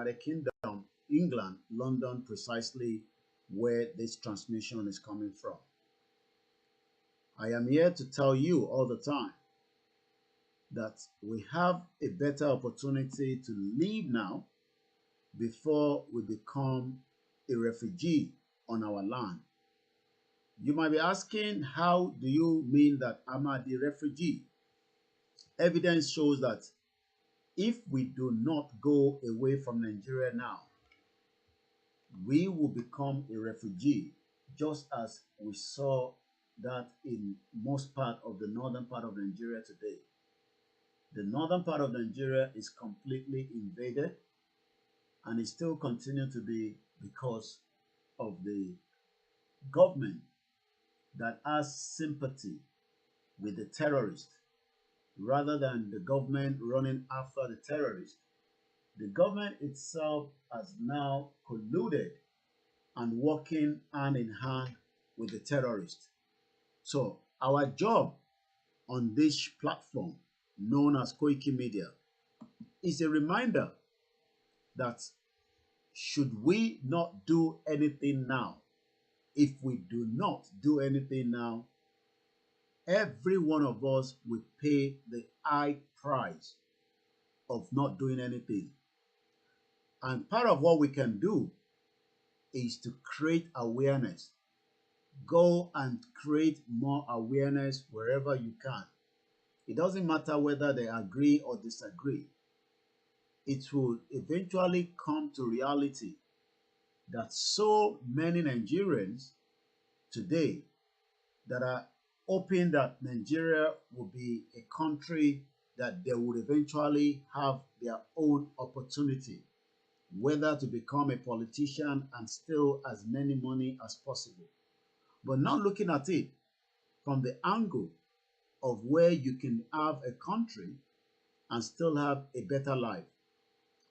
United Kingdom, England, London, precisely where this transmission is coming from. I am here to tell you all the time that we have a better opportunity to live now before we become a refugee on our land. You might be asking, how do you mean that I'm a refugee? Evidence shows that if we do not go away from Nigeria now, we will become a refugee, just as we saw that in most part of the northern part of Nigeria today. The northern part of Nigeria is completely invaded, and it still continues to be because of the government that has sympathy with the terrorists rather than the government running after the terrorists. The government itself has now colluded and working hand in hand with the terrorists. So our job on this platform known as KOIKIMEDIA is a reminder that should we not do anything now, if we do not do anything now, every one of us will pay the high price of not doing anything. And part of what we can do is to create awareness. Go and create more awareness wherever you can. It doesn't matter whether they agree or disagree. It will eventually come to reality that so many Nigerians today that are hoping that Nigeria will be a country that they would eventually have their own opportunity, whether to become a politician and steal as many money as possible, but not looking at it from the angle of where you can have a country and still have a better life,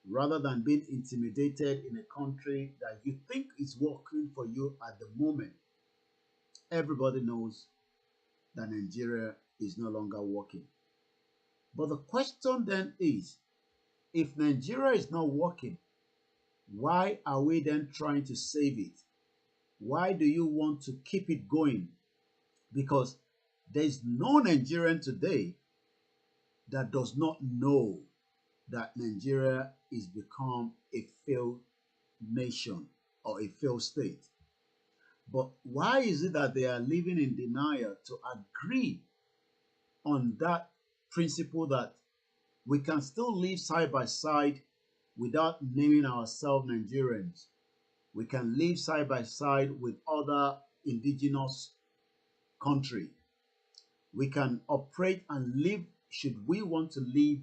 rather than being intimidated in a country that you think is working for you at the moment. Everybody knows that Nigeria is no longer working. But the question then is, if Nigeria is not working, why are we then trying to save it? Why do you want to keep it going? Because there is no Nigerian today that does not know that Nigeria is become a failed nation or a failed state. But why is it that they are living in denial to agree on that principle that we can still live side by side without naming ourselves Nigerians? We can live side by side with other indigenous countries. We can operate and live, should we want to live,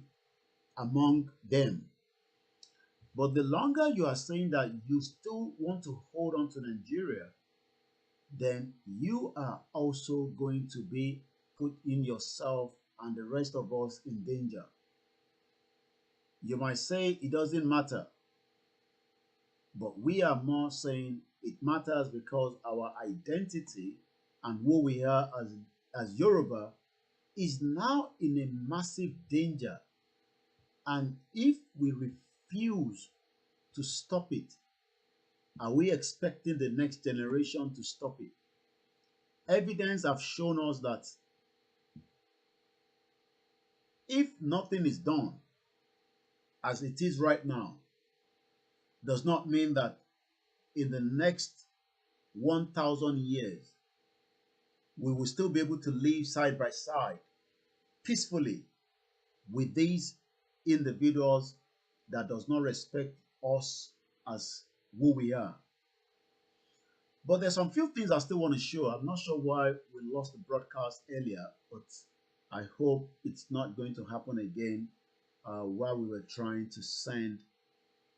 among them. But the longer you are saying that you still want to hold on to Nigeria, then you are also going to be putting yourself and the rest of us in danger. You might say it doesn't matter, but we are more saying it matters because our identity and who we are as Yoruba is now in a massive danger. And if we refuse to stop it, are we expecting the next generation to stop it? Evidence have shown us that if nothing is done as it is right now, does not mean that in the next 1,000 years, we will still be able to live side by side peacefully with these individuals that does not respect us as who we are. But there's some few things I still want to show. I'm not sure why we lost the broadcast earlier, but I hope it's not going to happen again while we were trying to send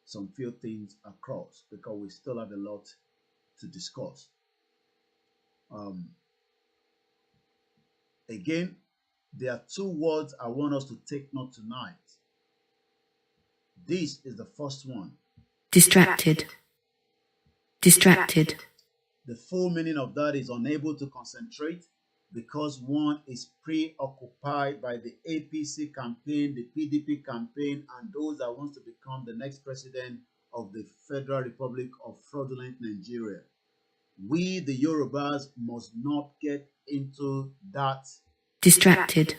some few things across, because we still have a lot to discuss. Again, there are two words I want us to take note tonight. This is the first one. Distracted. Distracted. The full meaning of that is unable to concentrate because one is preoccupied by the APC campaign, the PDP campaign, and those that want to become the next president of the Federal Republic of Fraudulent Nigeria. We, the Yorubas, must not get into that distracted.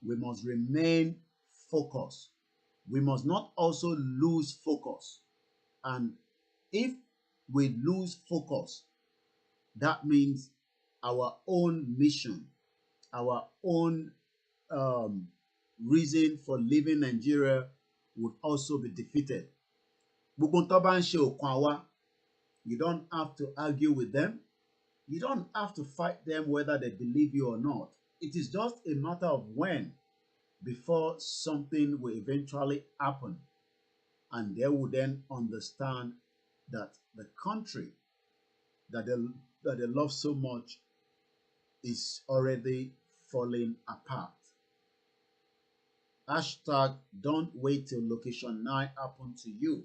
We must remain focused. We must not also lose focus. And if we lose focus, that means our own mission, our own reason for leaving Nigeria would also be defeated. You don't have to argue with them. You don't have to fight them whether they believe you or not. It is just a matter of when before something will eventually happen, and they will then understand that the country that they love so much is already falling apart. Hashtag don't wait till location 9 happen to you.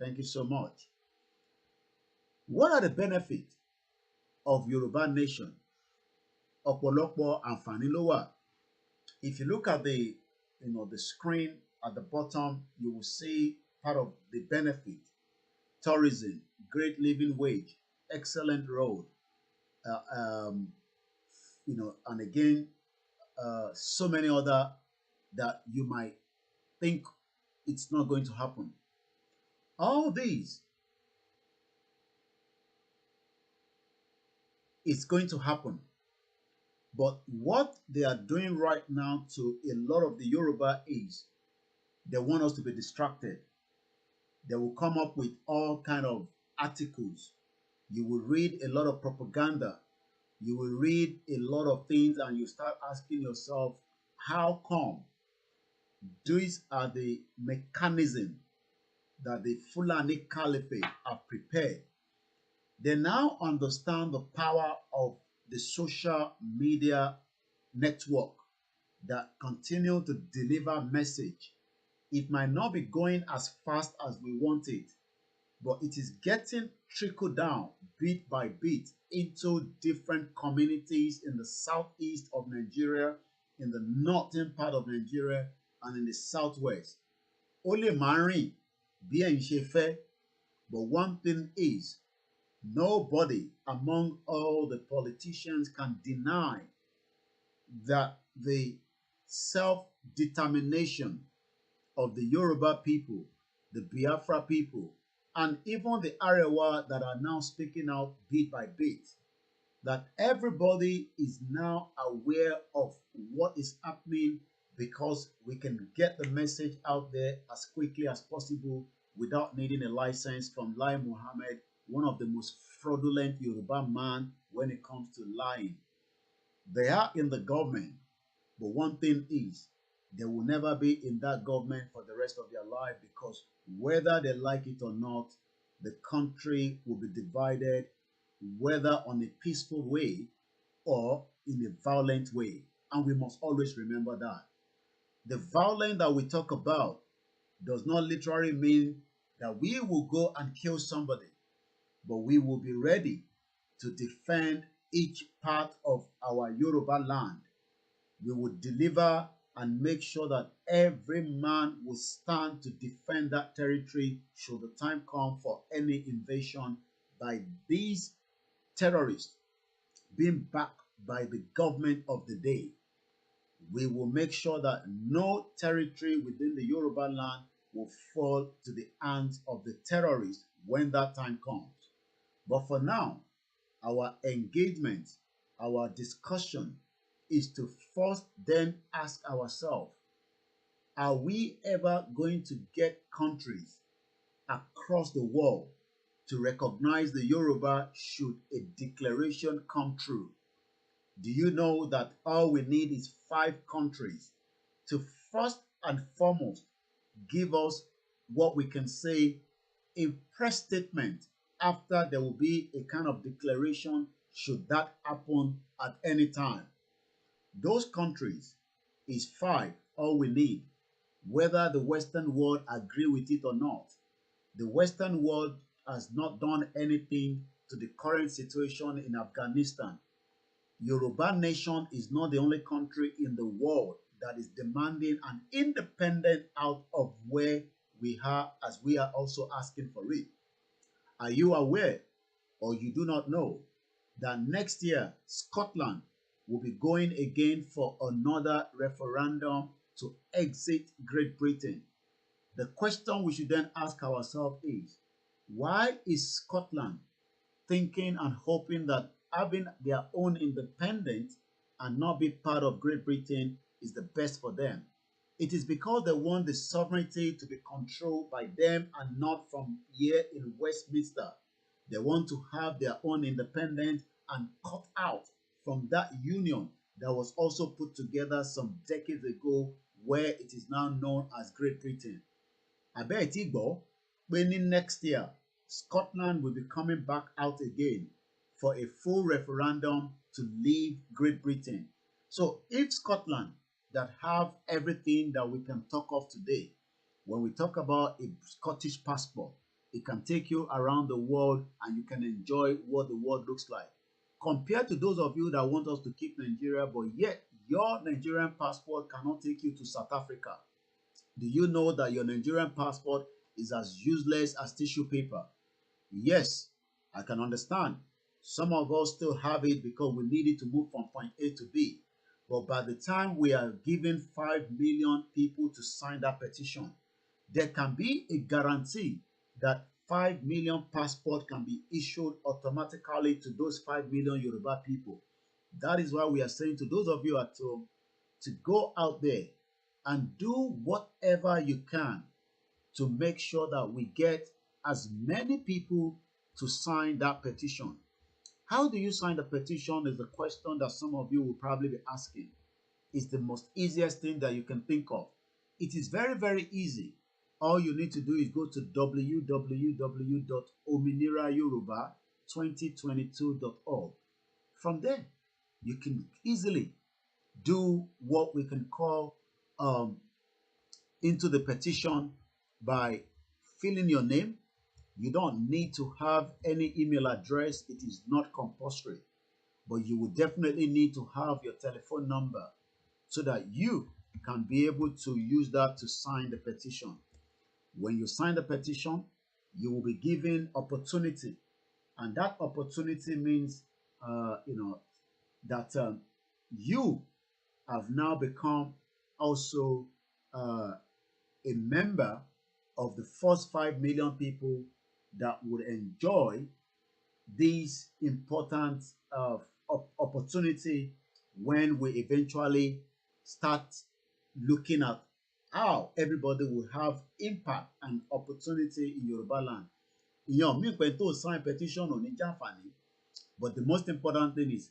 Thank you so much. What are the benefits of Yoruba nation? Ọ̀pọ̀lọpọ̀ àǹfààní ló wà. If you look at the screen at the bottom, you will see part of the benefit: tourism, great living wage, excellent road, and again, so many other that you might think it's not going to happen. All these is going to happen. But what they are doing right now to a lot of the Yoruba is they want us to be distracted. They will come up with all kind of articles. You will read a lot of propaganda. You will read a lot of things, and you start asking yourself, how come? These are the mechanism that the Fulani Caliphate have prepared. They now understand the power of the social media network that continue to deliver message. It might not be going as fast as we want it, but it is getting trickled down bit by bit into different communities in the southeast of Nigeria, in the northern part of Nigeria, and in the southwest. Only Mari bí ẹ̀yin ṣe fẹ́, but one thing is, nobody among all the politicians can deny that the self-determination of the Yoruba people, the Biafra people, and even the Arewa that are now speaking out bit by bit, that everybody is now aware of what is happening, because we can get the message out there as quickly as possible without needing a license from Lai Mohammed, one of the most fraudulent Yoruba man when it comes to lying. They are in the government, but one thing is, they will never be in that government for the rest of their life, because whether they like it or not, the country will be divided, whether on a peaceful way or in a violent way. And we must always remember that. The violence that we talk about does not literally mean that we will go and kill somebody, but we will be ready to defend each part of our Yoruba land. We will deliver and make sure that every man will stand to defend that territory should the time come for any invasion by these terrorists being backed by the government of the day. We will make sure that no territory within the Yoruba land will fall to the hands of the terrorists when that time comes. But for now, our engagement, our discussion is to first then ask ourselves, are we ever going to get countries across the world to recognize the Yoruba should a declaration come true? Do you know that all we need is 5 countries to first and foremost give us what we can say a press statement after there will be a kind of declaration should that happen at any time? Those countries is 5, all we need, whether the Western world agree with it or not. The Western world has not done anything to the current situation in Afghanistan. Yoruba nation is not the only country in the world that is demanding an independent out of where we are also asking for it. Are you aware, or you do not know, that next year Scotland will be going again for another referendum to exit Great Britain? The question we should then ask ourselves is, why is Scotland thinking and hoping that having their own independence and not be part of Great Britain is the best for them? It is because they want the sovereignty to be controlled by them and not from here in Westminster. They want to have their own independence and cut out from that union that was also put together some decades ago, where it is now known as Great Britain. Abeg ti gbọ́ pé ní next year Scotland will be coming back out again for a full referendum to leave Great Britain. So if Scotland, that have everything that we can talk of today, when we talk about a Scottish passport, it can take you around the world and you can enjoy what the world looks like. Compared to those of you that want us to keep Nigeria, but yet your Nigerian passport cannot take you to South Africa. Do you know that your Nigerian passport is as useless as tissue paper? Yes, I can understand. Some of us still have it because we need it to move from point A to B. But by the time we are given 5 million people to sign that petition, there can be a guarantee that 5 million passports can be issued automatically to those 5 million Yoruba people. That is why we are saying to those of you at home to go out there and do whatever you can to make sure that we get as many people to sign that petition. How do you sign the petition is the question that some of you will probably be asking. It's the most easiest thing that you can think of. It is very, very easy. All you need to do is go to www.ominirayoruba2022.org. From there, you can easily do what we can call into the petition by filling your name. You don't need to have any email address. It is not compulsory. But you will definitely need to have your telephone number so that you can be able to use that to sign the petition. When you sign the petition, you will be given opportunity. And that opportunity means, that you have now become also a member of the first 5 million people that would enjoy this important opportunity when we eventually start looking at how everybody will have impact and opportunity in Yoruba land. Ìyẹn mi pé tó sign petition ò ní jàǹfààní, but the most important thing is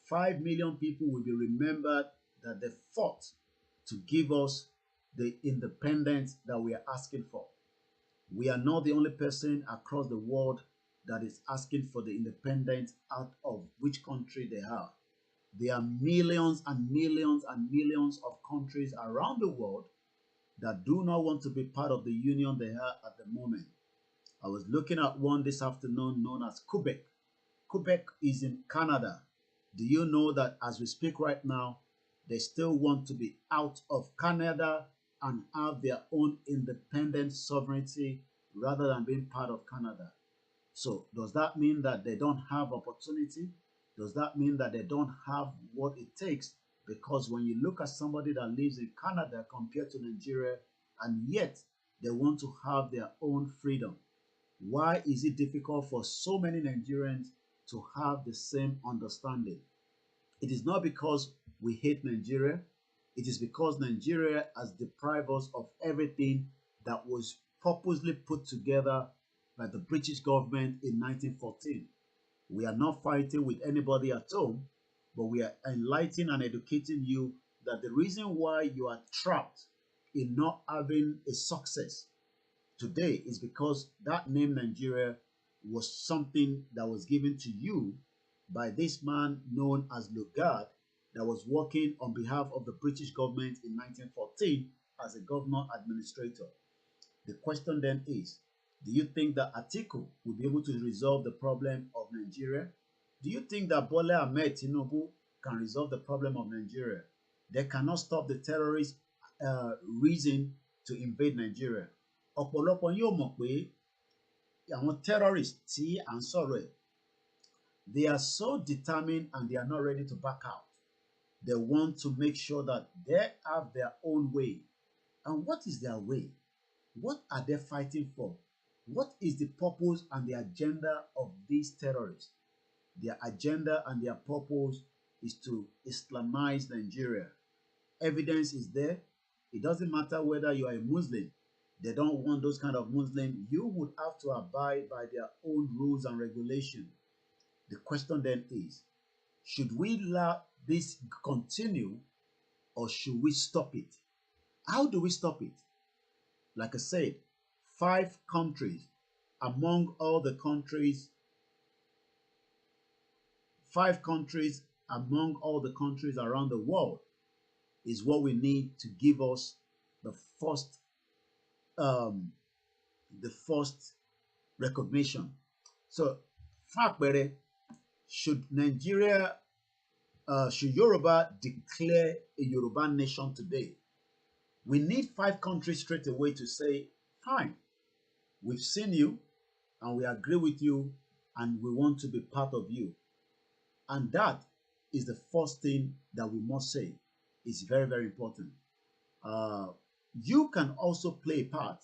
5 million people will be remembered that they fought to give us the independence that we are asking for. We are not the only person across the world that is asking for the independence out of which country they are. There are millions and millions and millions of countries around the world that do not want to be part of the union they are at the moment. I was looking at one this afternoon known as Quebec. Quebec is in Canada. Do you know that as we speak right now, they still want to be out of Canada and have their own independent sovereignty rather than being part of Canada? So does that mean that they don't have opportunity? Does that mean that they don't have what it takes? Because when you look at somebody that lives in Canada compared to Nigeria, and yet they want to have their own freedom, why is it difficult for so many Nigerians to have the same understanding? It is not because we hate Nigeria. It is because Nigeria has deprived us of everything that was purposely put together by the British government in 1914. We are not fighting with anybody at home, but we are enlightening and educating you that the reason why you are trapped in not having a success today is because that name Nigeria was something that was given to you by this man known as Lugard that was working on behalf of the British government in 1914 as a governor administrator. The question then is, do you think that Atiku will be able to resolve the problem of Nigeria? Do you think that Bola Ahmed Tinubu can resolve the problem of Nigeria? They cannot stop the terrorist reason to invade Nigeria. ọ̀pọ̀lọpọ̀ yóò mọ̀ pé àwọn terrorists tí à ń sọ̀rọ̀ ẹ̀, they are so determined and they are not ready to back out. They want to make sure that they have their own way. And what is their way? What are they fighting for? What is the purpose and the agenda of these terrorists? Their agenda and their purpose is to Islamize Nigeria. Evidence is there. It doesn't matter whether you are a Muslim. They don't want those kind of Muslim. You would have to abide by their own rules and regulations. The question then is, should we let this continue or should we stop it? How do we stop it? Like I said, 5 countries among all the countries, 5 countries among all the countries around the world is what we need to give us the first recognition. So, should Yoruba declare a Yoruba nation today? We need 5 countries straight away to say, fine, we've seen you and we agree with you and we want to be part of you. And that is the first thing that we must say. It's very, very important. You can also play a part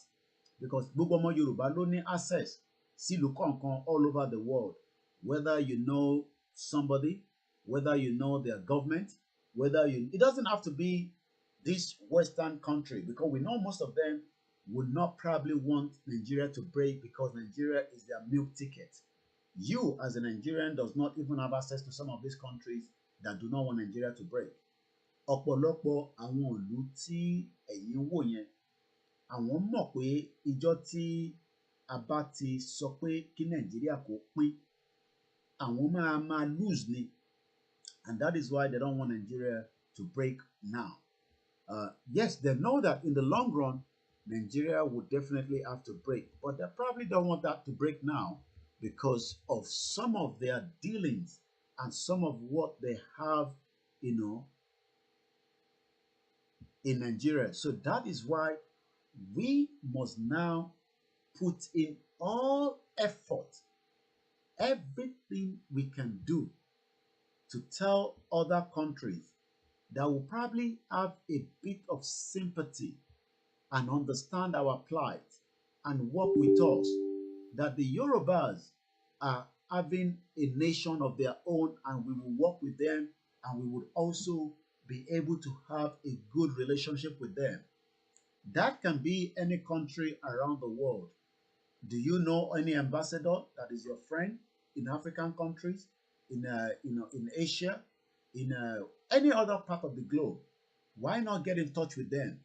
because gbogbo ọmọ Yorùbá ló ní access sí ìlú kọ̀ọ̀kan all over the world. Whether you know somebody, whether you know their government, it doesn't have to be this Western country, because we know most of them would not probably want Nigeria to break because Nigeria is their milk ticket. You as a Nigerian does not even have access to some of these countries that do not want Nigeria to break. Ọ̀pọ̀lọpọ̀ àwọn ìlú tí ẹ̀yin wò yẹn, àwọn mọ̀ pé ìjọ́ tí a bá ti sọ pé kí Nàìjíríà kó pín, àwọn máa lose ni, and that is why they don't want Nigeria to break now. Yes, they know that in the long run, Nigeria would definitely have to break, but they probably don't want that to break now because of some of their dealings and some of what they have, in Nigeria. So that is why we must now put in all effort, everything we can do to tell other countries that will probably have a bit of sympathy and understand our plight and work with us, that the Yorubas are having a nation of their own and we will work with them and we would also be able to have a good relationship with them. That can be any country around the world. Do you know any ambassador that is your friend in African countries, in Asia, in any other part of the globe? Why not get in touch with them?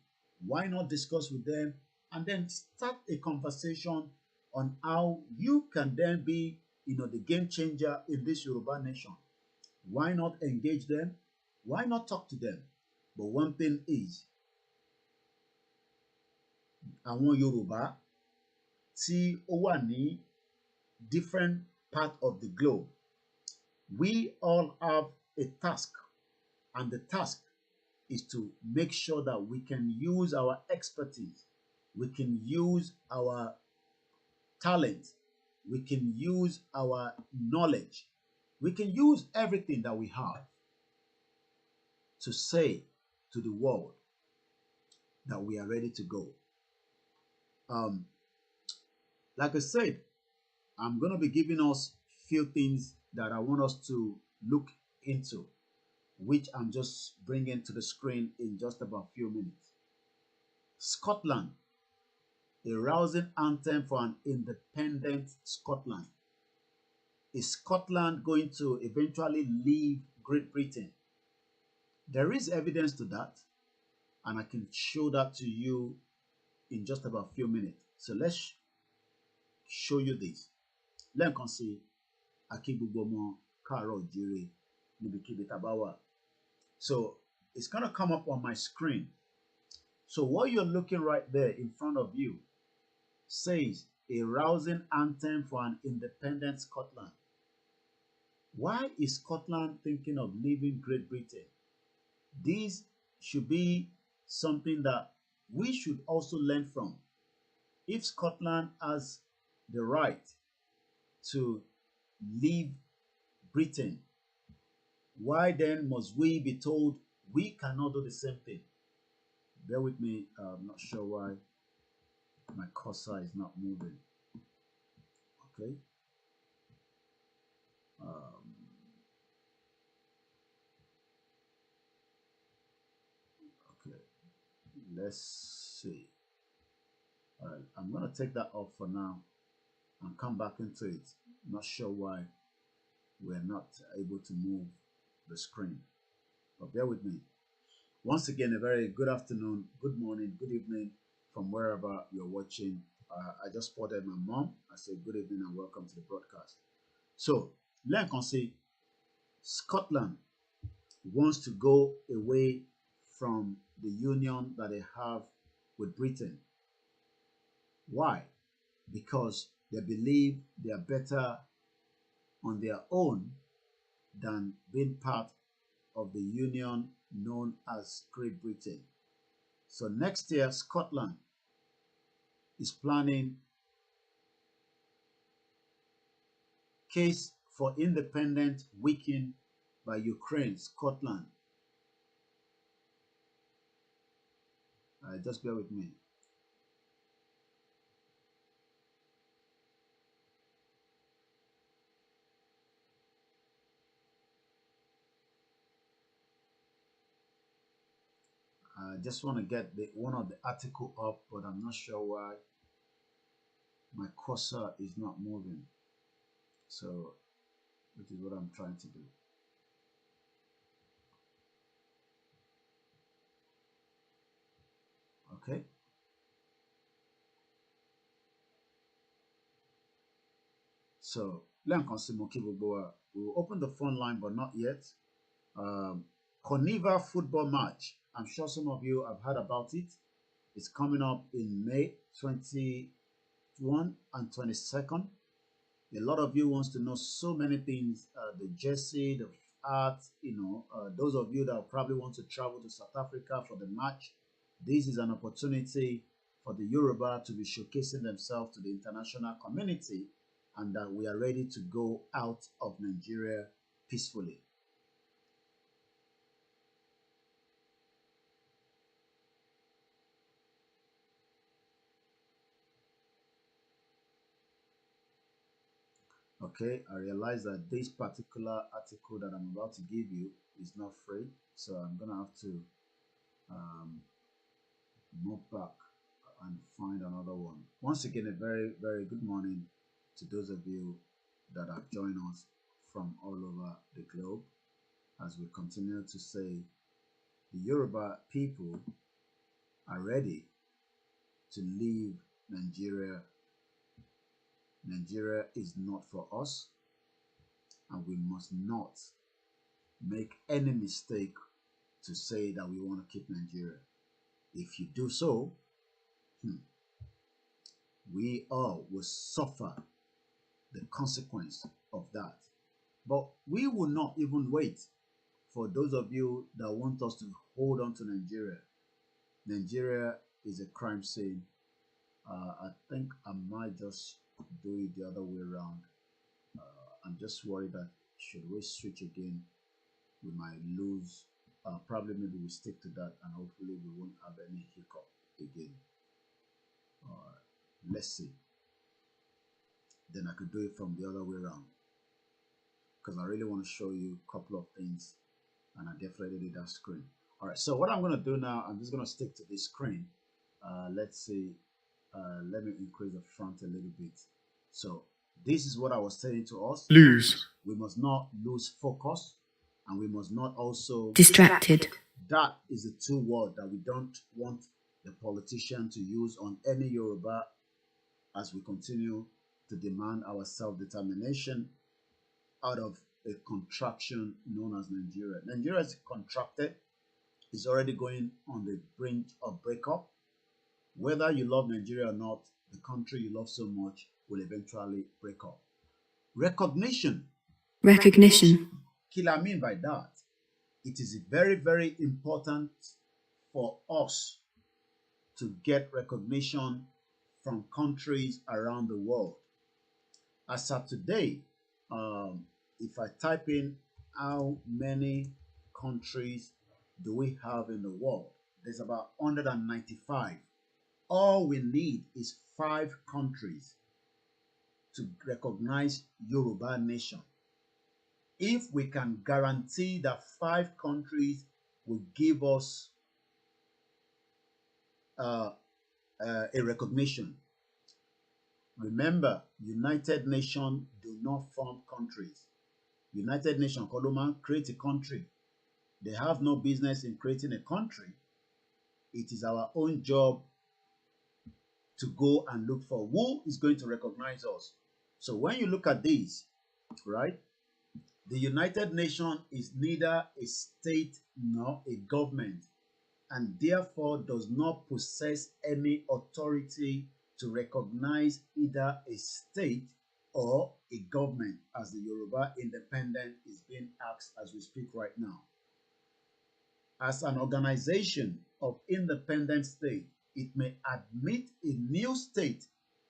Why not discuss with them and then start a conversation on how you can then be, the game changer in this Yoruba nation? Why not engage them? Why not talk to them? But one thing is, àwọn Yorùbá tí ó wà ní different part of the globe, we all have a task, and the task is to make sure that we can use our expertise, we can use our talent, we can use our knowledge, we can use everything that we have to say to the world that we are ready to go. Like I said, I'm going to be giving us few things that I want us to look into, which I'm just bringing to the screen in just about a few minutes. Scotland, a rousing anthem for an independent Scotland. Is Scotland going to eventually leave Great Britain? There is evidence to that, and I can show that to you in just about a few minutes. So let's show you this. Lẹ́ẹ̀kan sí akí gbogbo ọmọ káàárọ̀ oòjíire níbikíbi tá bá wà. So it's going to come up on my screen. So what you're looking right there in front of you says a rousing anthem for an independent Scotland. Why is Scotland thinking of leaving Great Britain? This should be something that we should also learn from. If Scotland has the right to leave Britain, why then must we be told we cannot do the same thing? Bear with me. I'm not sure why my cursor is not moving. Okay. Okay. Let's see. All right. I'm going to take that off for now and come back into it. Not sure why we're not able to move the screen, but bear with me. Once again, a very good afternoon, good morning, good evening from wherever you're watching. I just spotted my mom. I said good evening and welcome to the broadcast. So, let's consider Scotland wants to go away from the union that they have with Britain. Why? Because they believe they are better on their own than being part of the union known as Great Britain. So next year, Scotland is planning case for independence weakened by Ukraine, Scotland. Just bear with me. I just want to get one of the article up, but I'm not sure why my cursor is not moving. So, which is what I'm trying to do. Okay. So, we will open the phone line, but not yet. Carnival football match. I'm sure some of you have heard about it. It's coming up in May 21 and 22nd. A lot of you wants to know so many things, the jersey, the art, those of you that probably want to travel to South Africa for the match. This is an opportunity for the Yoruba to be showcasing themselves to the international community, and that we are ready to go out of Nigeria peacefully. Okay, I realize that this particular article that I'm about to give you is not free, so I'm gonna have to um, move back and find another one. Once again, a very, very good morning to those of you that have joined us from all over the globe as we continue to say the Yoruba people are ready to leave Nigeria. Nigeria is not for us, and we must not make any mistake to say that we want to keep Nigeria. If you do so, we all will suffer the consequence of that. But we will not even wait for those of you that want us to hold on to Nigeria. Nigeria is a crime scene. I think I might just do it the other way around. I'm just worried that should we switch again, we might lose. Probably maybe we stick to that and hopefully we won't have any hiccup again. Let's see. Then I could do it from the other way around, because I really want to show you a couple of things, and I definitely did that screen. All right, so what I'm going to do now, I'm just going to stick to this screen. Let's see. Let me increase the front a little bit. So this is what I was saying to us. Lose. We must not lose focus, and we must not also distracted. That is the two words that we don't want the politician to use on any Yoruba as we continue to demand our self-determination out of a contraction known as Nigeria. Nigeria is contracted. It's already going on the brink of breakup. Whether you love Nigeria or not, the country you love so much will eventually break up. Recognition. What I mean by that, it is very, very important for us to get recognition from countries around the world. As of today, if I type in how many countries do we have in the world, there's about 195. All we need is 5 countries to recognize Yoruba nation. If we can guarantee that 5 countries will give us a recognition. Remember, United Nations do not form countries. United Nations create a country. They have no business in creating a country. It is our own job to go and look for who is going to recognize us. So when you look at this, right, the United Nations is neither a state nor a government, and therefore does not possess any authority to recognize either a state or a government, as the Yoruba independence is being asked as we speak right now. As an organization of independent state, it may admit a new state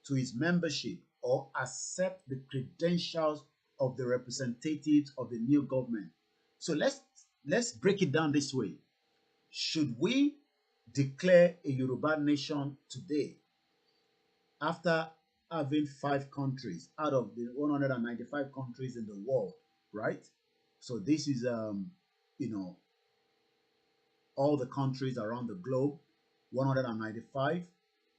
to its membership or accept the credentials of the representatives of the new government. So let's break it down this way. Should we declare a Yoruba nation today after having 5 countries out of the 195 countries in the world, right? So this is all the countries around the globe, 195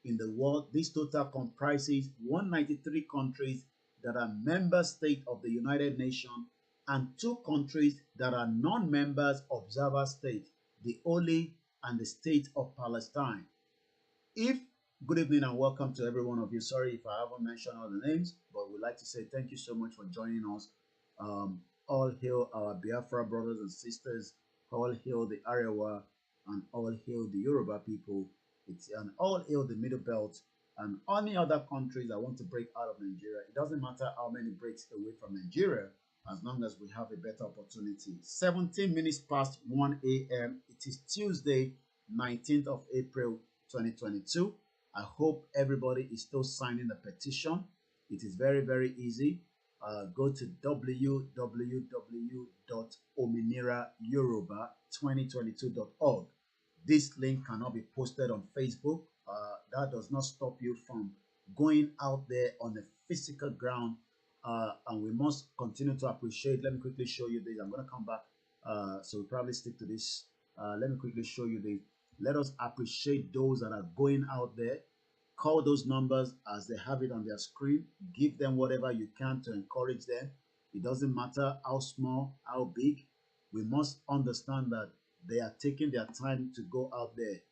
in the world. This total comprises 193 countries that are member states of the United Nations and 2 countries that are non-members observer states, the Holy and the State of Palestine. Good evening and welcome to every one of you. Sorry if I haven't mentioned all the names, but we'd like to say thank you so much for joining us. All hail our Biafra brothers and sisters. All hail the Arewa and all hail the Yoruba people. And all hail the Middle Belt and any other countries that want to break out of Nigeria. It doesn't matter how many breaks away from Nigeria, as long as we have a better opportunity. 17 minutes past 1 a.m. It is Tuesday, 19th of April, 2022. I hope everybody is still signing the petition. It is very, very easy. Go to www.ominirayoruba2022.org. This link cannot be posted on Facebook. That does not stop you from going out there on the physical ground. And we must continue to appreciate. Let me quickly show you this. I'm going to come back. So we'll probably stick to this. Let me quickly show you this. Let us appreciate those that are going out there. Call those numbers as they have it on their screen. Give them whatever you can to encourage them. It doesn't matter how small, how big. We must understand that they are taking their time to go out there.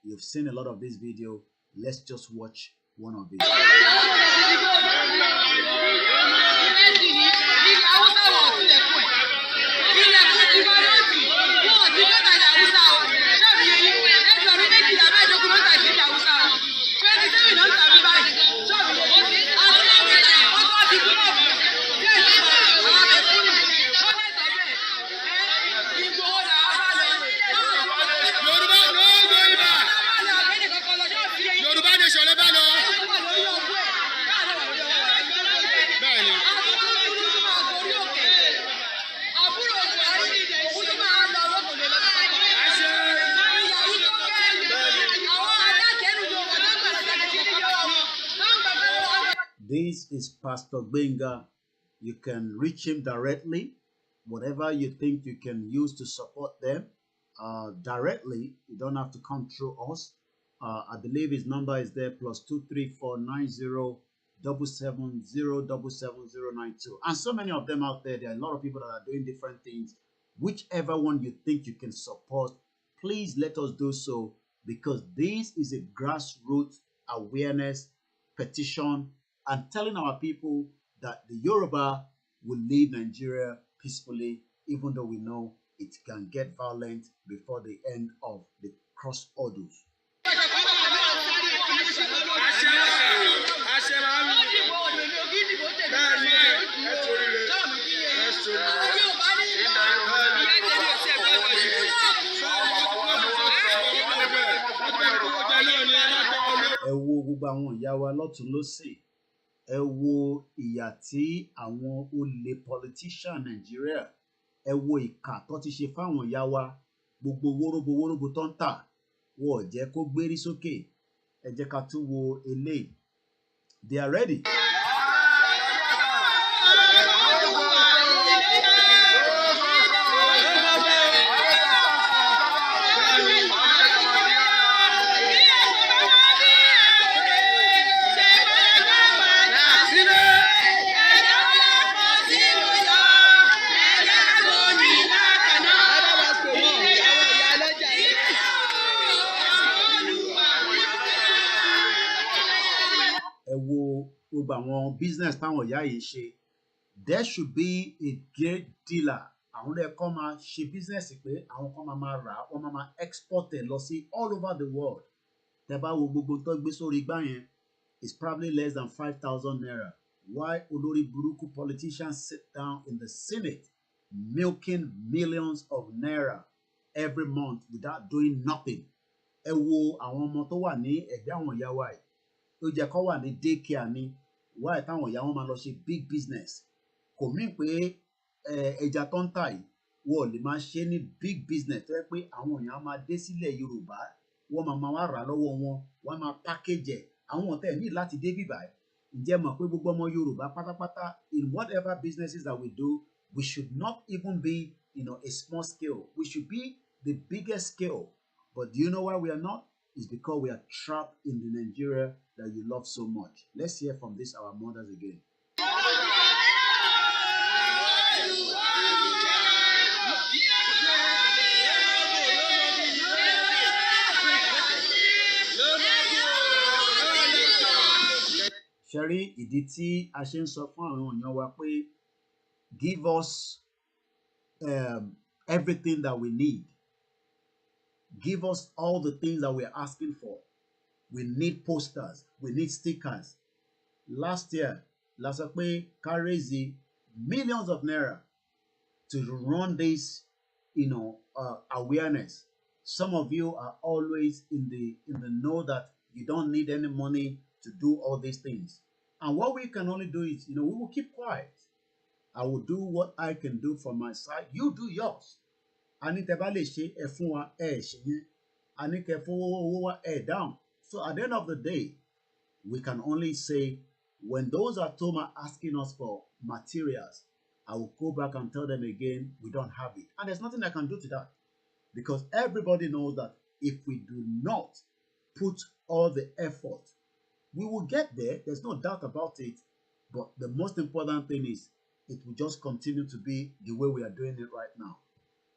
You've seen a lot of this video. Let's just watch one of these. This is Pastor Benga. You can reach him directly. Whatever you think you can use to support them directly. You don't have to come through us. I believe his number is there, +23490777072. And so many of them out there. There are a lot of people that are doing different things. Whichever one you think you can support, please let us do so, because this is a grassroots awareness petition and telling our people that the Yoruba will leave Nigeria peacefully, even though we know it can get violent before the end of the cross orders. Ẹ wo gbogbo àwọn ìyá wa lọ́tún lósì, ẹ wo ìyà tí àwọn olè politician Nàìjíríà, ẹ wo ìkà tó ti ṣe fáwọn ìyá wa, gbogbo wóróbo tó ń tà, wọn ò jẹ́ kó gbérí sókè. Ẹ jẹ́ ká tún wo eléyìí. They are ready. Ẹ wo gbogbo àwọn business táwọn ìyá yìí ṣe. There should be a great dealer. Àwọn ẹ̀kọ́ máa ṣe business pé àwọn kan máa rà, wọ́n máa export ẹ̀ lọ sí all over the world. Tẹ́ bá wo gbogbo tó gbé sórí igbá yẹn, it's probably less than 5,000 naira. Why olórí burúkú politicians sit down in the Senate milking millions of naira every month without doing nothing? Ẹ wo àwọn ọmọ tó wà ní ẹ̀gbẹ́ àwọn ìyá wa yìí. Ó jẹ́ kó wà ní daycare ni. Why táwọn ìyá wọn máa lọ ṣe big business? Kò mí pé ẹja tó ń tà yìí wọ́n ò lè máa ṣe ní big business tó yẹ pé àwọn èèyàn máa dé sílẹ̀ Yorùbá, wọ́n máa wá rà lọ́wọ́ wọn, wọ́n máa package ẹ̀. Àwọn ọ̀tẹ̀ ní láti dé bíbá ẹ̀. Ǹjẹ́ mọ̀ pé gbogbo ọmọ Yorùbá pátápátá, in whatever businesses that we do, we should not even be, a small scale. We should be the biggest scale. But do you know why we are not? It's because we are trapped in the Nigeria that you love so much. Let's hear from this, our mothers again. Ṣẹ́rí ìdí tí a ṣe ń sọ fún àwọn èèyàn wa pé give us everything that we need. Give us all the things that we are asking for. We need posters. We need stickers. Last year, la sọ pé ká raise millions of naira to run this, awareness. Some of you are always in the know that you don't need any money to do all these things. And what we can only do is, we will keep quiet. I will do what I can do from my side. You do yours. Ani tẹ́ bá lè ṣe ẹ fún wa ẹ ṣe yẹn. Ani kẹ́ fún owó wa ẹ down. So at the end of the day, we can only say, when those at home are asking us for materials, I will go back and tell them again, we don't have it. And there's nothing I can do to that. Because everybody knows that if we do not put all the effort, we will get there. There's no doubt about it. But the most important thing is, it will just continue to be the way we are doing it right now.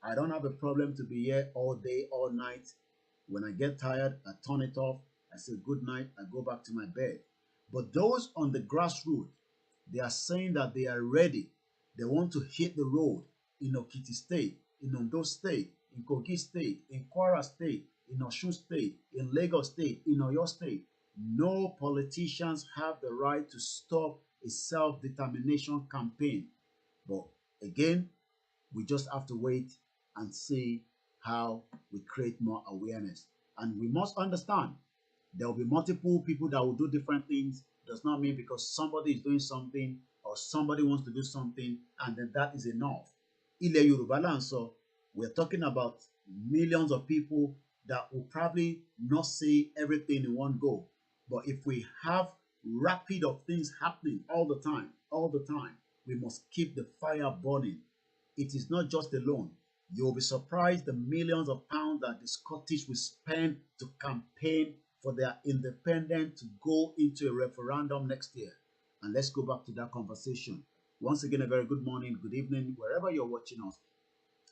I don't have a problem to be here all day, all night. When I get tired, I turn it off. I say good night. I go back to my bed. But those on the grassroots, they are saying that they are ready. They want to hit the road in Okiti State, in Ondo State, in Kogi State, in Kwara State, in Osun State, in Lagos State, in Oyo State. No politicians have the right to stop a self-determination campaign. But again, we just have to wait and see how we create more awareness. And we must understand there will be multiple people that will do different things. Does not mean because somebody is doing something or somebody wants to do something and then that is enough. Ilẹ̀ Yorùbá là ń sọ, we're talking about millions of people that will probably not say everything in one go. But if we have rapid of things happening all the time, we must keep the fire burning. It is not just alone. You'll be surprised the millions of pounds that the Scottish will spend to campaign for their independence to go into a referendum next year. And let's go back to that conversation. Once again, a very good morning, good evening, wherever you're watching us.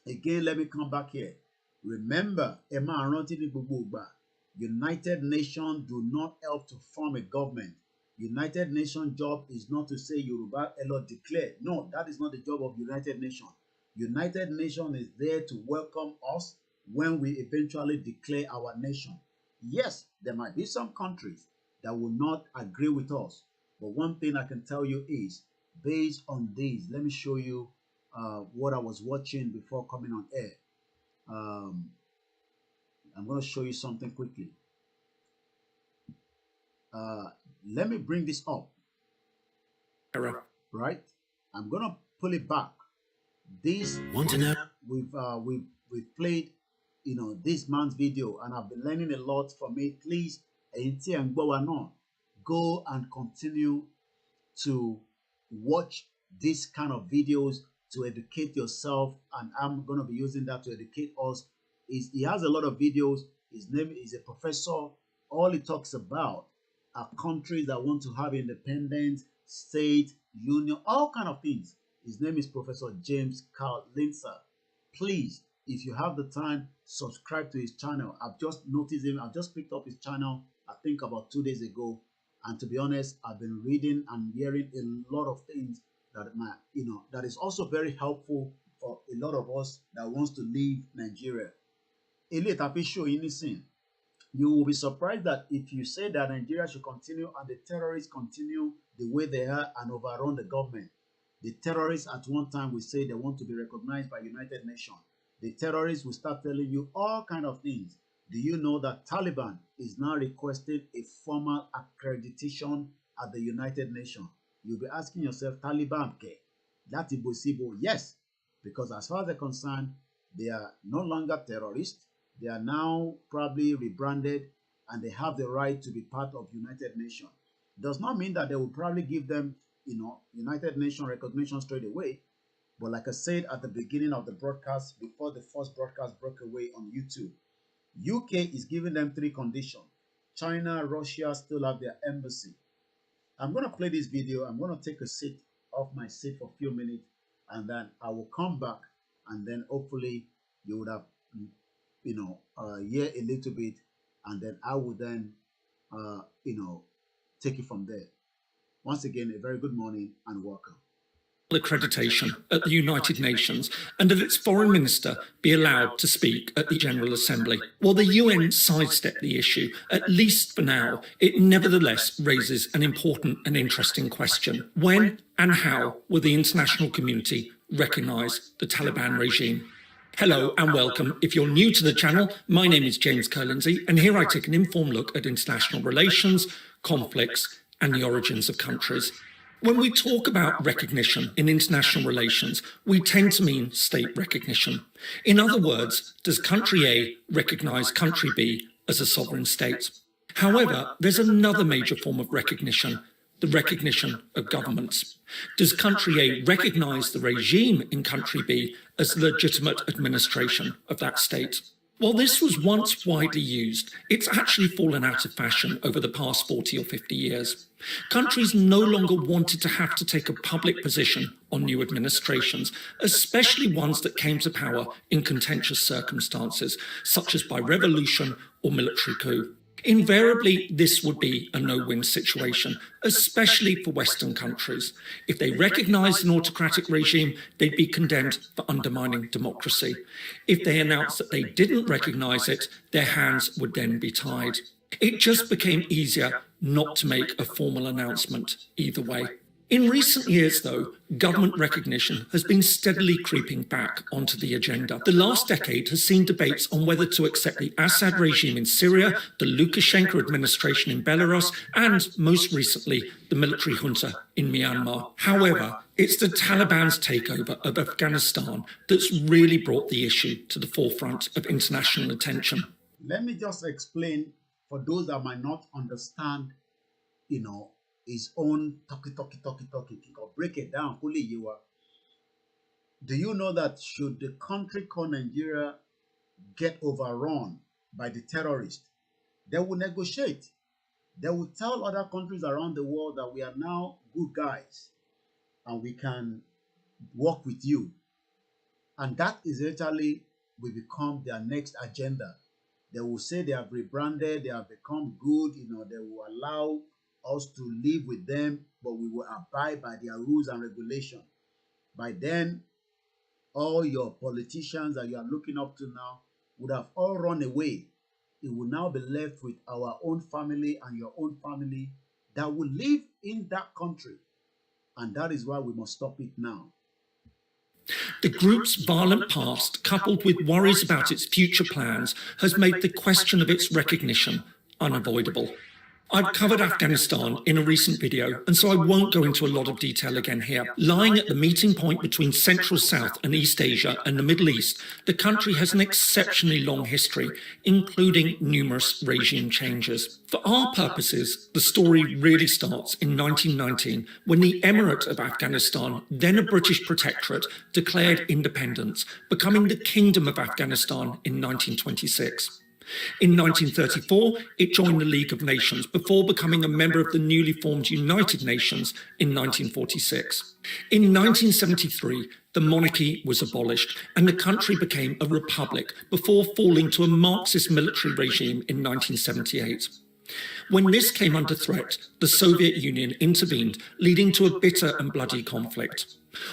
Again, let me come back here. Remember, Emma Aranti Gbogbo, United Nations do not help to form a government. United Nations job is not to say Yoruba Elo declare. No, that is not the job of United Nations. United Nations is there to welcome us when we eventually declare our nation. Yes, there might be some countries that will not agree with us. But one thing I can tell you is, based on this, let me show you what I was watching before coming on air. I'm going to show you something quickly. let me bring this up. Right? I'm gonna pull it back. This we've played, this man's video, and I've been learning a lot from it. Please, go and continue to watch this kind of videos to educate yourself, and I'm gonna be using that to educate us. He has a lot of videos. His name is a professor. All he talks about are countries that want to have independence, state, union, all kind of things. His name is Professor James Carl Lindsay. Please, if you have the time, subscribe to his channel. I've just noticed him. I've just picked up his channel, I think about 2 days ago. And to be honest, I've been reading and hearing a lot of things that that is also very helpful for a lot of us that wants to leave Nigeria. You will be surprised that if you say that Nigeria should continue and the terrorists continue the way they are and overrun the government. The terrorists at one time will say they want to be recognized by United Nations. The terrorists will start telling you all kinds of things. Do you know that Taliban is now requesting a formal accreditation at the United Nations? You'll be asking yourself, Taliban, that is possible? Yes, because as far as they're concerned, they are no longer terrorists. They are now probably rebranded, and they have the right to be part of United Nations. Does not mean that they will probably give them, United Nations recognition straight away. But like I said at the beginning of the broadcast, before the first broadcast broke away on YouTube, UK is giving them 3 conditions. China, Russia still have their embassy. I'm going to play this video. I'm going to take a seat off my seat for a few minutes, and then I will come back, and then hopefully you would have hear a little bit, and then I will then take it from there. Once again, a very good morning and welcome. Accreditation at the United Nations, and that its foreign minister be allowed to speak at the General Assembly. While the UN sidestepped the issue, at least for now, it nevertheless raises an important and interesting question. When and how will the international community recognise the Taliban regime? Hello and welcome. If you're new to the channel, my name is James Curlinsey, and here I take an informed look at international relations, conflicts, and the origins of countries. When we talk about recognition in international relations, we tend to mean state recognition. In other words, does country A recognise country B as a sovereign state? However, there's another major form of recognition, the recognition of governments. Does country A recognise the regime in country B as the legitimate administration of that state? While this was once widely used, it's actually fallen out of fashion over the past 40 or 50 years. Countries no longer wanted to have to take a public position on new administrations, especially ones that came to power in contentious circumstances, such as by revolution or military coup. Invariably, this would be a no-win situation, especially for Western countries. If they recognised an autocratic regime, they'd be condemned for undermining democracy. If they announced that they didn't recognise it, their hands would then be tied. It just became easier not to make a formal announcement either way. In recent years, though, government recognition has been steadily creeping back onto the agenda. The last decade has seen debates on whether to accept the Assad regime in Syria, the Lukashenko administration in Belarus, and, most recently, the military junta in Myanmar. However, it's the Taliban's takeover of Afghanistan that's really brought the issue to the forefront of international attention. Let me just explain for those that might not understand, his own talkie, or break it down. Do you know that should the country called Nigeria get overrun by the terrorists, they will negotiate. They will tell other countries around the world that we are now good guys and we can work with you. And that is actually will become their next agenda. They will say they have rebranded, they have become good, they will allow us to live with them, but we will abide by their rules and regulations. By then, all your politicians that you are looking up to now would have all run away. It will now be left with our own family and your own family that will live in that country. And that is why we must stop it now. The group's violent past, coupled with worries about its future plans, has made the question of its recognition unavoidable. I've covered Afghanistan in a recent video, and so I won't go into a lot of detail again here. Lying at the meeting point between Central South and East Asia and the Middle East, the country has an exceptionally long history, including numerous regime changes. For our purposes, the story really starts in 1919, when the Emirate of Afghanistan, then a British protectorate, declared independence, becoming the Kingdom of Afghanistan in 1926. In 1934, it joined the League of Nations before becoming a member of the newly formed United Nations in 1946. In 1973, the monarchy was abolished and the country became a republic before falling to a Marxist military regime in 1978. When this came under threat, the Soviet Union intervened, leading to a bitter and bloody conflict.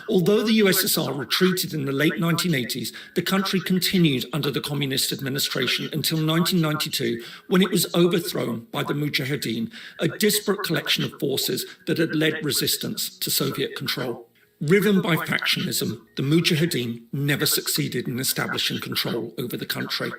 Although the USSR retreated in the late 1980s, the country continued under the communist administration until 1992, when it was overthrown by the Mujahideen, a disparate collection of forces that had led resistance to Soviet control. Riven by factionism, the Mujahideen never succeeded in establishing control over the country.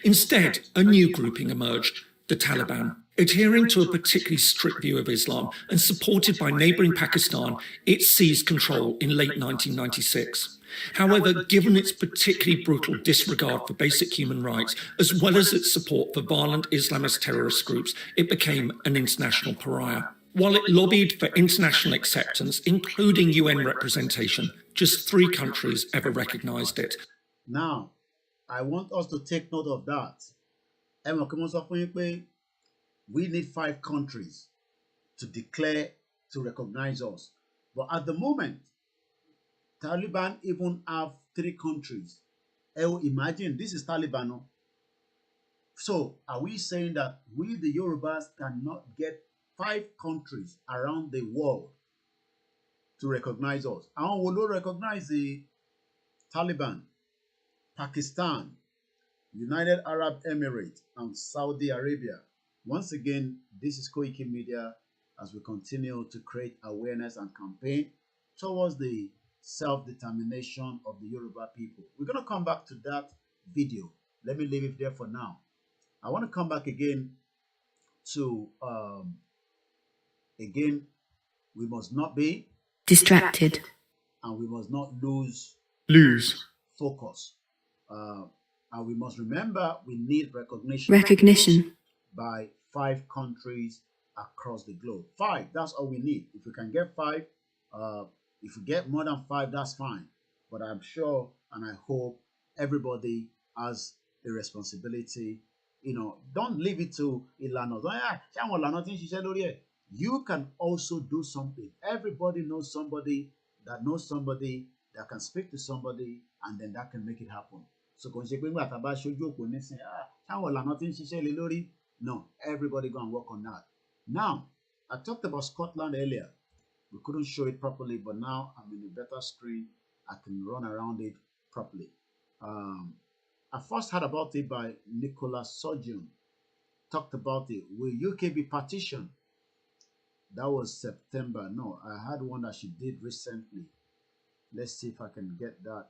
Instead, a new grouping emerged, the Taliban. Adhering to a particularly strict view of Islam and supported by neighbouring Pakistan, it seized control in late 1996. However, given its particularly brutal disregard for basic human rights, as well as its support for violent Islamist terrorist groups, it became an international pariah. While it lobbied for international acceptance, including UN representation, just 3 countries ever recognised it. Now, I want us to take note of that. We need 5 countries to declare, to recognize us. But at the moment, Taliban even have 3 countries. Imagine, this is Taliban. No? So, are we saying that we, the Yorubas, cannot get 5 countries around the world to recognize us? And we will recognize the Taliban, Pakistan, United Arab Emirates, and Saudi Arabia. Once again, this is KOIKIMEDIA as we continue to create awareness and campaign towards the self-determination of the Yoruba people. We're going to come back to that video. Let me leave it there for now. I want to come back again to, we must not be distracted, and we must not lose focus. And we must remember we need recognition by 5 countries across the globe. 5, that's all we need. If we can get 5, if we get more than 5, that's fine. But I'm sure and I hope everybody has a responsibility. Don't leave it to Ilana. You can also do something. Everybody knows somebody that can speak to somebody, and then that can make it happen. So no, everybody go and work on that. Now, I talked about Scotland earlier. We couldn't show it properly, but now I'm in a better screen. I can run around it properly. I first heard about it by Nicola Sturgeon. Talked about it. Will UK be partitioned? That was September. No, I had one that she did recently. Let's see if I can get that.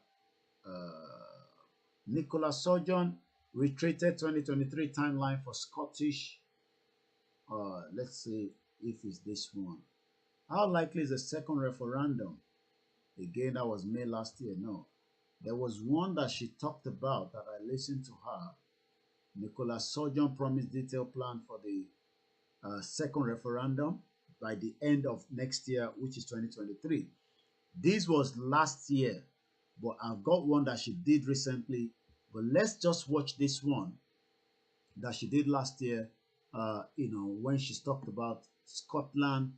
Nicola Sturgeon retreated 2023 timeline for Scottish. Let's see if it's this one. How likely is a second referendum? Again, that was May last year. No, there was one that she talked about that I listened to her. Nicola Sturgeon promised detailed plan for the second referendum by the end of next year, which is 2023. This was last year, but I've got one that she did recently. But let's just watch this one that she did last year, when she talked about Scotland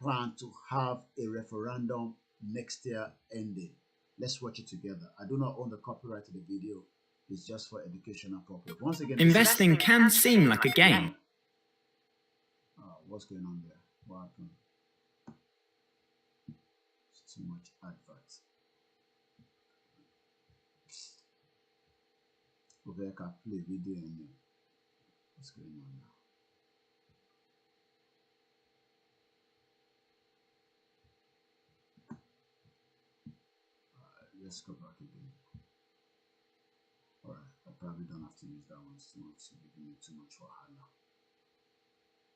plan to have a referendum next year ending. Let's watch it together. I do not own the copyright to the video. It's just for educational purpose. Once again, investing can seem like a game. What's going on there? What happened? It's too much adverts. Okay, I can play video in here. What's going on now? Let's go back again. Alright, I probably don't have to use that one. It's too much for Hannah.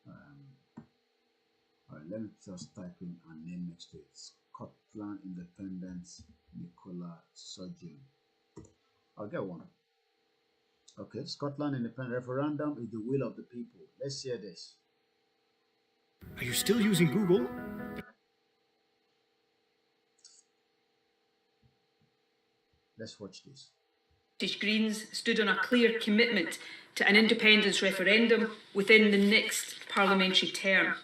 All right, let me just type in a name next to it. Scotland Independence, Nicola Sturgeon. I'll get one. Okay, Scotland Independent Referendum is the will of the people. Let's hear this. Are you still using Google? Let's watch this. British Greens stood on a clear commitment to an independence referendum within the next parliamentary term.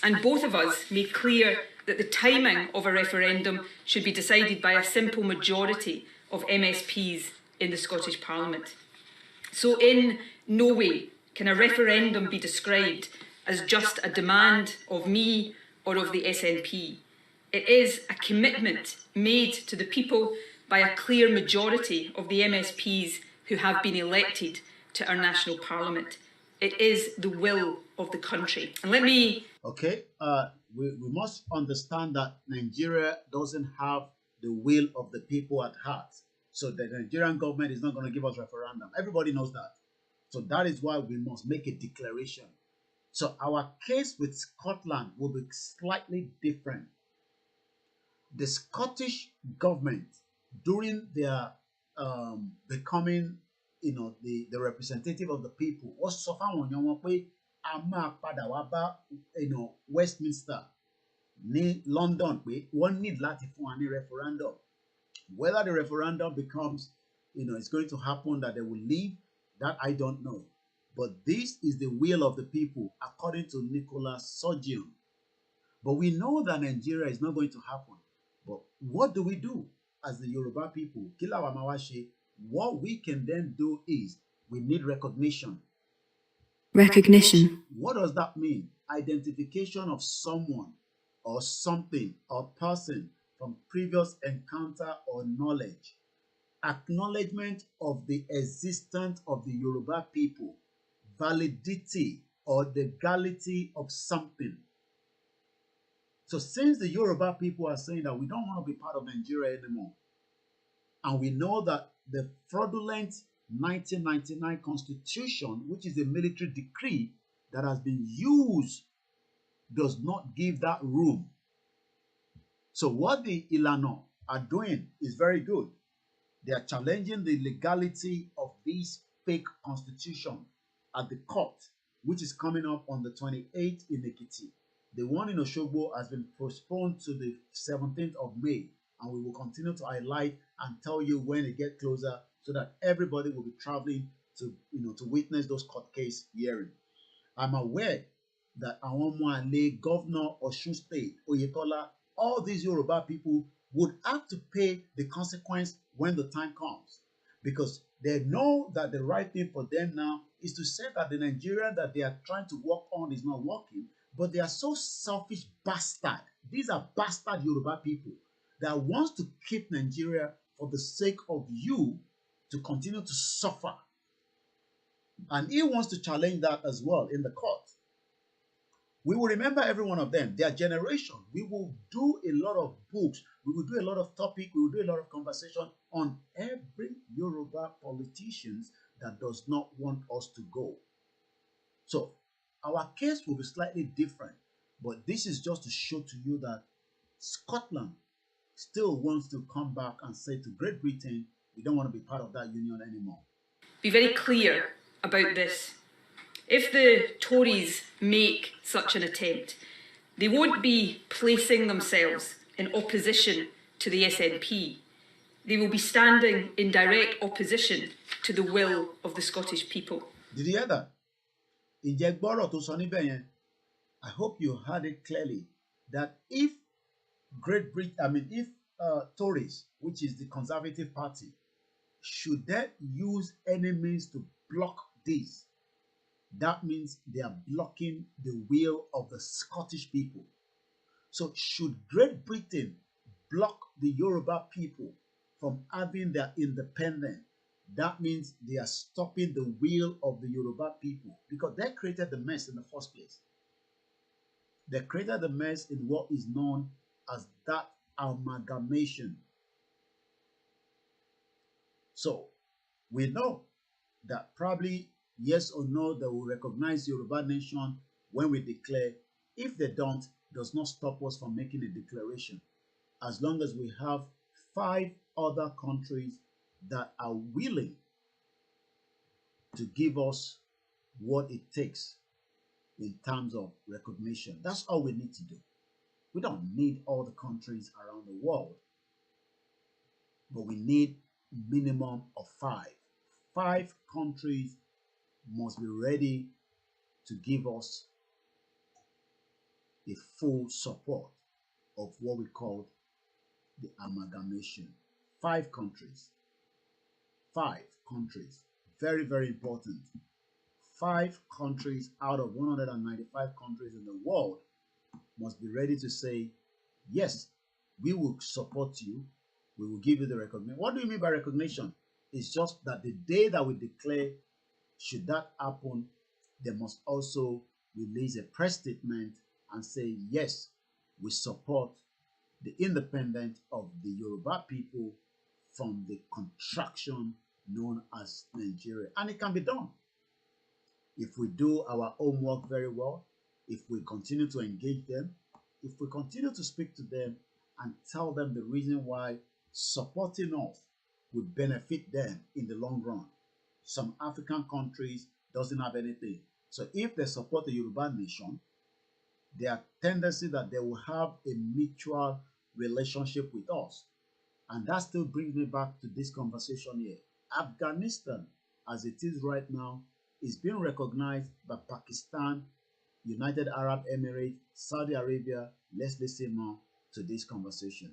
And both of us made clear that the timing of a referendum should be decided by a simple majority of MSPs in the Scottish Parliament. So in no way can a referendum be described as just a demand of me or of the SNP. It is a commitment made to the people by a clear majority of the MSPs who have been elected to our national parliament. It is the will of the country. And let me... Okay, we must understand that Nigeria doesn't have the will of the people at heart. So the Nigerian government is not going to give us referendum. Everybody knows that. So that is why we must make a declaration. So our case with Scotland will be slightly different. The Scottish government, during their becoming, the representative of the people, was so far Westminster, ní London, pé wọ́n need láti fún wa ní referendum. Whether the referendum becomes, it's going to happen that they will leave, that I don't know. But this is the will of the people, according to Nicola Sturgeon. But we know that Nigeria is not going to happen. But what do we do as the Yoruba people? Kila wa ma wá ṣe. What we can then do is we need recognition. Recognition. What does that mean? Identification of someone or something or person from previous encounter or knowledge. Acknowledgement of the existence of the Yoruba people. Validity or legality of something. So since the Yoruba people are saying that we don't want to be part of Nigeria anymore, and we know that the fraudulent 1999 constitution, which is a military decree that has been used, does not give that room. So what the Ilana are doing is very good. They are challenging the legality of this fake constitution at the court, which is coming up on the 28th in Ekiti. The one in Osogbo has been postponed to the 17th of May, and we will continue to highlight and tell you when it gets closer so that everybody will be traveling to, to witness those court case hearing. I'm aware that Awonmoale, Governor of Osun State, Oyetola, all these Yoruba people would have to pay the consequence when the time comes, because they know that the right thing for them now is to say that the Nigeria that they are trying to work on is not working, but they are so selfish bastard. These are bastard Yoruba people that wants to keep Nigeria for the sake of you to continue to suffer. And he wants to challenge that as well in the court. We will remember every one of them, their generation. We will do a lot of books. We will do a lot of topic. We will do a lot of conversation on every Yoruba politicians that does not want us to go. So our case will be slightly different, but this is just to show to you that Scotland still wants to come back and say to Great Britain, we don't want to be part of that union anymore. Be very clear about this. If the Tories make such an attempt, they won't be placing themselves in opposition to the SNP. They will be standing in direct opposition to the will of the Scottish people. Did you hear that? I hope you heard it clearly that if Tories, which is the Conservative Party, should they use any means to block this, that means they are blocking the will of the Scottish people. So should Great Britain block the Yoruba people from having their independence, that means they are stopping the will of the Yoruba people, because they created the mess in the first place. They created the mess in what is known as that amalgamation. So we know that probably yes or no, they will recognize Yoruba nation when we declare. If they don't, does not stop us from making a declaration. As long as we have 5 other countries that are willing to give us what it takes in terms of recognition. That's all we need to do. We don't need all the countries around the world, but we need minimum of 5. 5 countries must be ready to give us a full support of what we call the amalgamation. 5 countries. 5 countries. Very, very important. 5 countries out of 195 countries in the world must be ready to say, yes, we will support you. We will give you the recognition. What do you mean by recognition? It's just that the day that we declare, should that happen, they must also release a press statement and say, yes, we support the independence of the Yoruba people from the contraction known as Nigeria. And it can be done if we do our homework very well, if we continue to engage them, if we continue to speak to them and tell them the reason why supporting us would benefit them in the long run. Some African countries doesn't have anything. So if they support the Yoruba nation, there are tendency that they will have a mutual relationship with us. And that still brings me back to this conversation here. Afghanistan, as it is right now, is being recognized by Pakistan, United Arab Emirates, Saudi Arabia. Let's listen more to this conversation.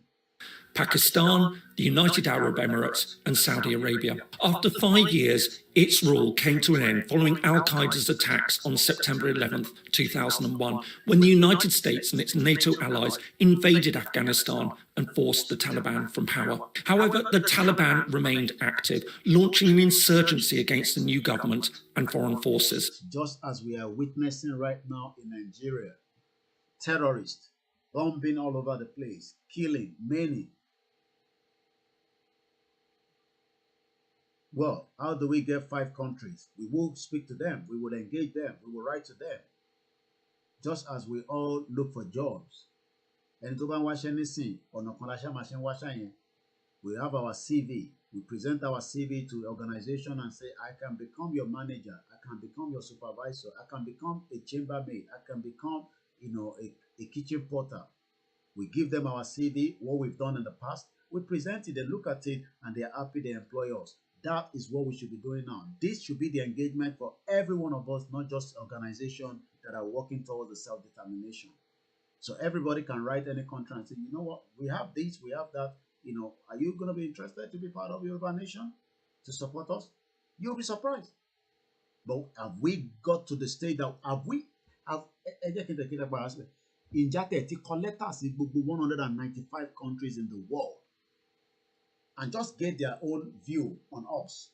Pakistan, the United Arab Emirates, and Saudi Arabia. After 5 years, its rule came to an end following Al-Qaeda's attacks on September 11, 2001, when the United States and its NATO allies invaded Afghanistan and forced the Taliban from power. However, the Taliban remained active, launching an insurgency against the new government and foreign forces. Just as we are witnessing right now in Nigeria, terrorists bombing all over the place, killing many. Well, how do we get 5 countries? We will speak to them. We will engage them. We will write to them. Just as we all look for jobs. And we have our CV. We present our CV to the organization and say, I can become your manager. I can become your supervisor. I can become a chambermaid. I can become, a kitchen porter. We give them our CV, what we've done in the past. We present it, they look at it, and they are happy they employ us. That is what we should be doing now. This should be the engagement for every one of us, not just organizations that are working towards the self-determination. So everybody can write any contract and say, you know what, we have this, we have that. Are you going to be interested to be part of Yoruba Nation to support us? You'll be surprised. But have we got to the stage that Injate collect us in 195 countries in the world and just get their own view on us?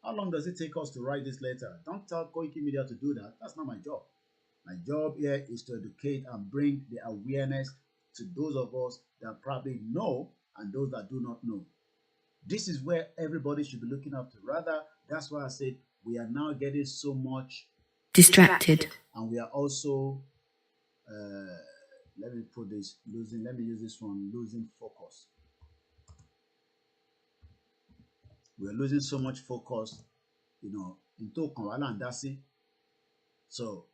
How long does it take us to write this letter? Don't tell KOIKIMEDIA to do that. That's not my job. My job here is to educate and bring the awareness to those of us that probably know and those that do not know. This is where everybody should be looking up to. Rather, that's why I said we are now getting so much distracted. And we are also, let me use this one, losing focus. We are losing so much focus, into Kanwala and Dasi. So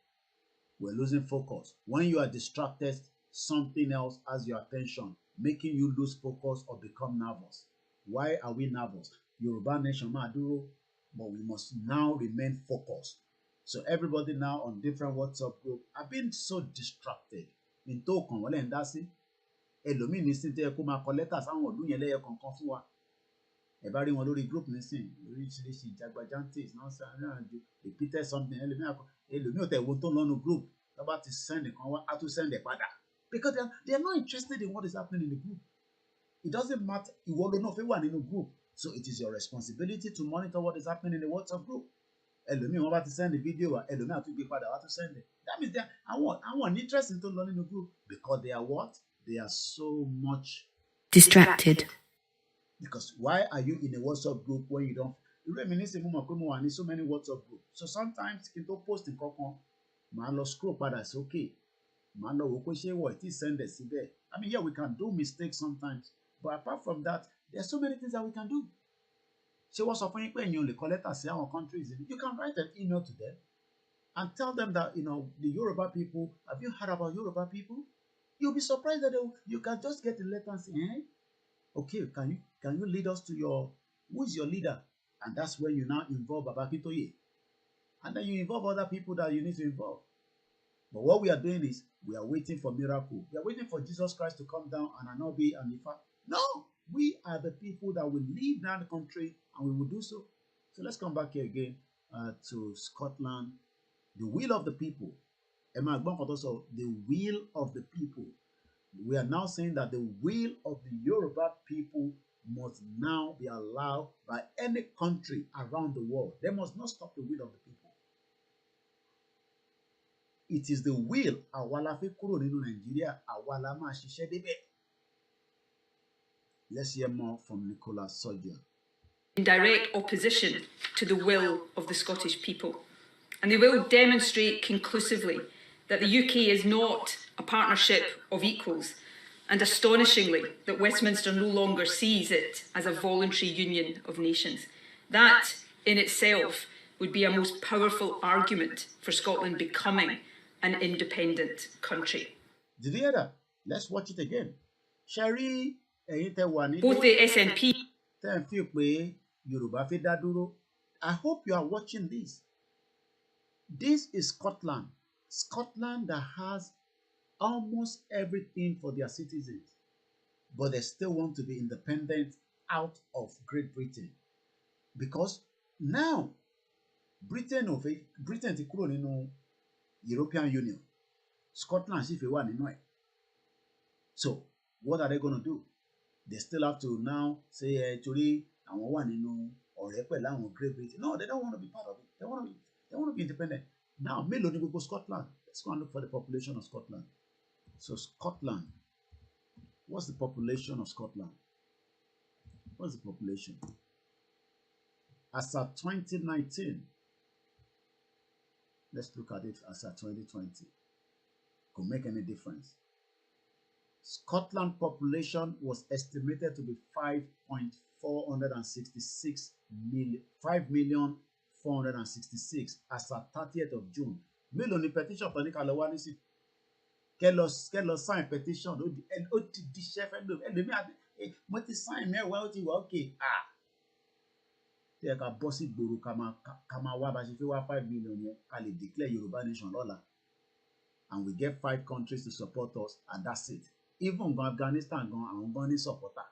we're losing focus. When you are distracted, something else has your attention, making you lose focus or become nervous. Why are we nervous? Yoruba Nation Maduro, but we must now remain focused. So everybody now on different WhatsApp group have been so distracted. Into Kanwala and Dasi. Ẹlòmíì nísìn tẹ́ kó máa kọ lẹ́tà sáwọn ọdún yẹn lẹ́yọ kọ̀ọ̀kan fún wa. Ẹ bá rí wọn lórí group nísìn oríṣiríṣi ìjàgbájántè náà ṣàríyànjú repeated something ẹlòmíì ò tẹ̀ wo tó lọ́nu group tó bá ti send kan wá á tún send ẹ̀ padà because they are not interested in what is happening in the group. It doesn't matter ìwọ ló náà fẹ́ wà nínú group, so it is your responsibility to monitor what is happening in the WhatsApp group. Ẹlòmíì wọn bá ti send the video wa ẹlòmíì á tún gbé padà wá tún send it. That means I want interest in tó lọ nínú group because they are what? They are so much distracted. Because why are you in a WhatsApp group when you don't? So many WhatsApp groups. So sometimes you don't post in Kokon. màá lọ scroll padà sókè, màá lọ wò pé ṣé wọ́n ti send ẹ̀ síbẹ̀. I mean, yeah, we can do mistakes sometimes, but apart from that, there are so many things that we can do. Ṣé wọ́n sọ fún yín pé èèyàn ò lè kọ lẹ́tà sí àwọn countries? You can write an email to them and tell them that, the Yoruba people, have you heard about Yoruba people? You'll be surprised that you can just get a letter and say, okay, can you lead us to who is your leader? And that's when you now involve Baba Akintoye. And then you involve other people that you need to involve. But what we are doing is, we are waiting for miracle. We are waiting for Jesus Christ to come down and Anobi and Ifa. No, we are the people that will leave down the country, and we will do so. So let's come back here again to Scotland. The will of the people. Emma also, the will of the people. We are now saying that the will of the Yoruba people must now be allowed by any country around the world. They must not stop the will of the people. It is the will. Àwa la fẹ́ kúrò nínú Nàìjíríà, àwa la máa ṣiṣẹ́ débẹ̀. Let's hear more from Nicholas Sodia. In direct opposition to the will of the Scottish people. And they will demonstrate conclusively that the UK is not a partnership of equals, and astonishingly that Westminster no longer sees it as a voluntary union of nations. That in itself would be a most powerful argument for Scotland becoming an independent country. Did you hear that? Let's watch it again. Sherry, Both the SNP I hope you are watching this. This is Scotland. Scotland that has almost everything for their citizens, but they still want to be independent out of Great Britain. Because now, Britain ti kúrò nínú European Union. Scotland sì fẹ́ wà nínú ẹ̀. So, what are they going to do? They still have to now say, torí àwọn wà nínú ọ̀rẹ́ pẹ̀lú àwọn Great Britain. No, they don't want to be part of it. They want to be independent. Now, mélòó ni gbogbo Scotland? Let's go and look for the population of Scotland. So, Scotland. What's the population of Scotland? What's the population? As at 2019, let's look at it as at 2020. Could make any difference. Scotland population was estimated to be 5.466 million, 5,466,000 as at 30th of June. Mélòó ni petition tó ní ká lọ wá ní sí? Kẹ́ lọ sign petition ó ti di ṣẹ́ fẹ́ lò ẹlòmíà mo ti sign mẹ́wàá ó ti wà okay. Tí ẹ ká bọ́ sí gbòòrò ká máa wá bá ṣe fi wá 5 million yẹn ká lè declare Yorùbá nation lọ́la. And we get 5 countries to support us, and that's it. Even Afghanistan àwọn gan ní supporter.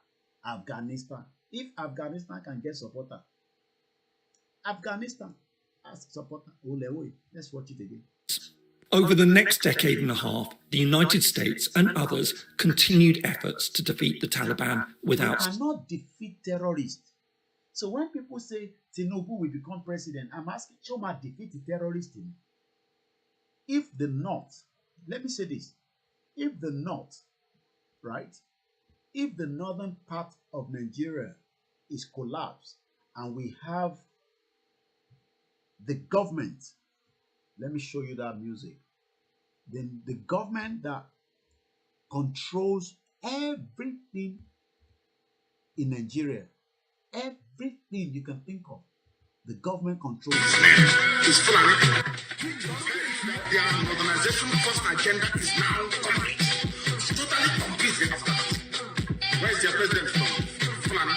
Afghanistan. If Afghanistan can get supporter, Afghanistan has supporter. Let's watch it again. Over the next decade and a half, the United States and others continued efforts to defeat the Taliban without... We cannot defeat terrorists. So when people say Tinubu will become president, I'm asking, Choma defeat the terrorists. If the North, let me say this, if the North, right, if the northern part of Nigeria is collapsed and we have the government, let me show you that music, then the government that controls everything in Nigeria, everything you can think of, the government controls it. Their modernization cost agenda is now complete. It's totally complete. Where is their president from? Fulani.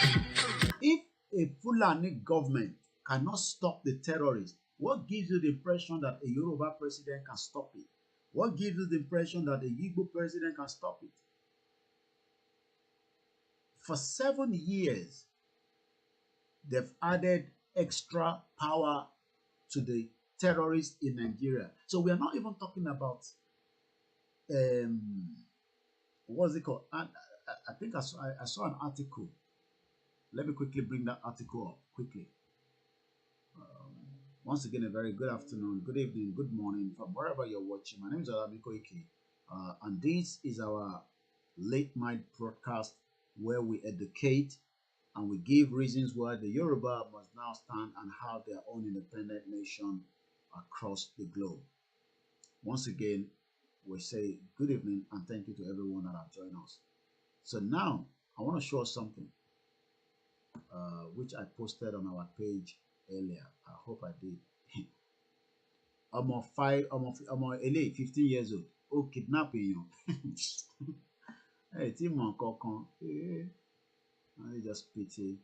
If a Fulani government cannot stop the terrorists, what gives you the impression that a Yoruba president can stop it? What gives you the impression that a Igbo president can stop it? For 7 years, they've added extra power to the terrorists in Nigeria. So we are not even talking about what's it called? I think I saw an article. Let me quickly bring that article up quickly. Once again, a very good afternoon, good evening, good morning from wherever you're watching. My name is OLAMILEKAN, and this is our late night broadcast where we educate and we give reasons why the Yoruba must now stand and have their own independent nation across the globe. Once again, we say good evening and thank you to everyone that have joined us. So now I want to show us something which I posted on our page earlier. I hope I did. I'm 15 years old. Oh, kidnapping you. Hey, Timon Kokon. I just pity.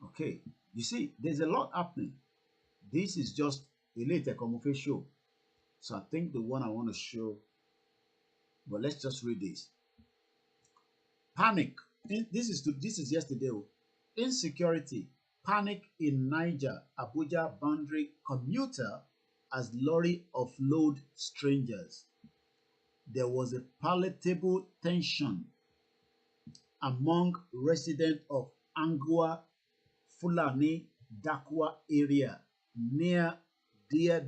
Okay, you see, there's a lot happening. This is just a little comfort show. So I think the one I want to show, but let's just read this. Panic. This is yesterday. Insecurity. Panic in Niger, Abuja boundary commuter as lorry offload strangers. There was a palatable tension among residents of Angua Fulani Dakwa area near Dia,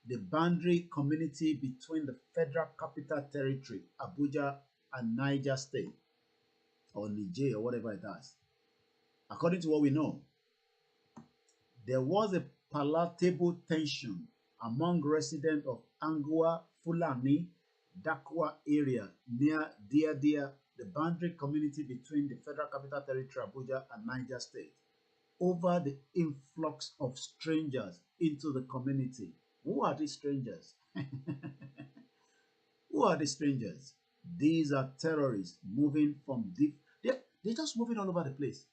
the boundary community between the Federal Capital Territory, Abuja, and Niger State, or Niger, or whatever it is. According to what we know, there was a palatable tension among residents of Angua Fulani Dakwa area near Dia, the boundary community between the Federal Capital Territory, Abuja, and Niger State, over the influx of strangers into the community. Who are these strangers? Who are the strangers? These are terrorists moving from they're just moving all over the place.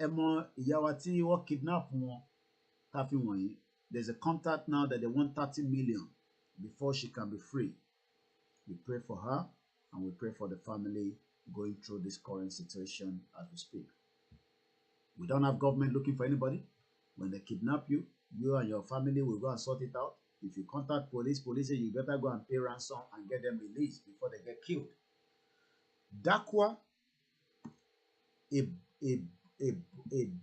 Emo Yawati wa kidnap won tafi wọ̀nyí. There's a contact now that they want 30 million before she can be free. We pray for her and we pray for the family going through this current situation as we speak. We don't have government looking for anybody. When they kidnap you, you and your family will go and sort it out. If you contact police say you better go and pay ransom and get them released before they get killed. Dakwa, a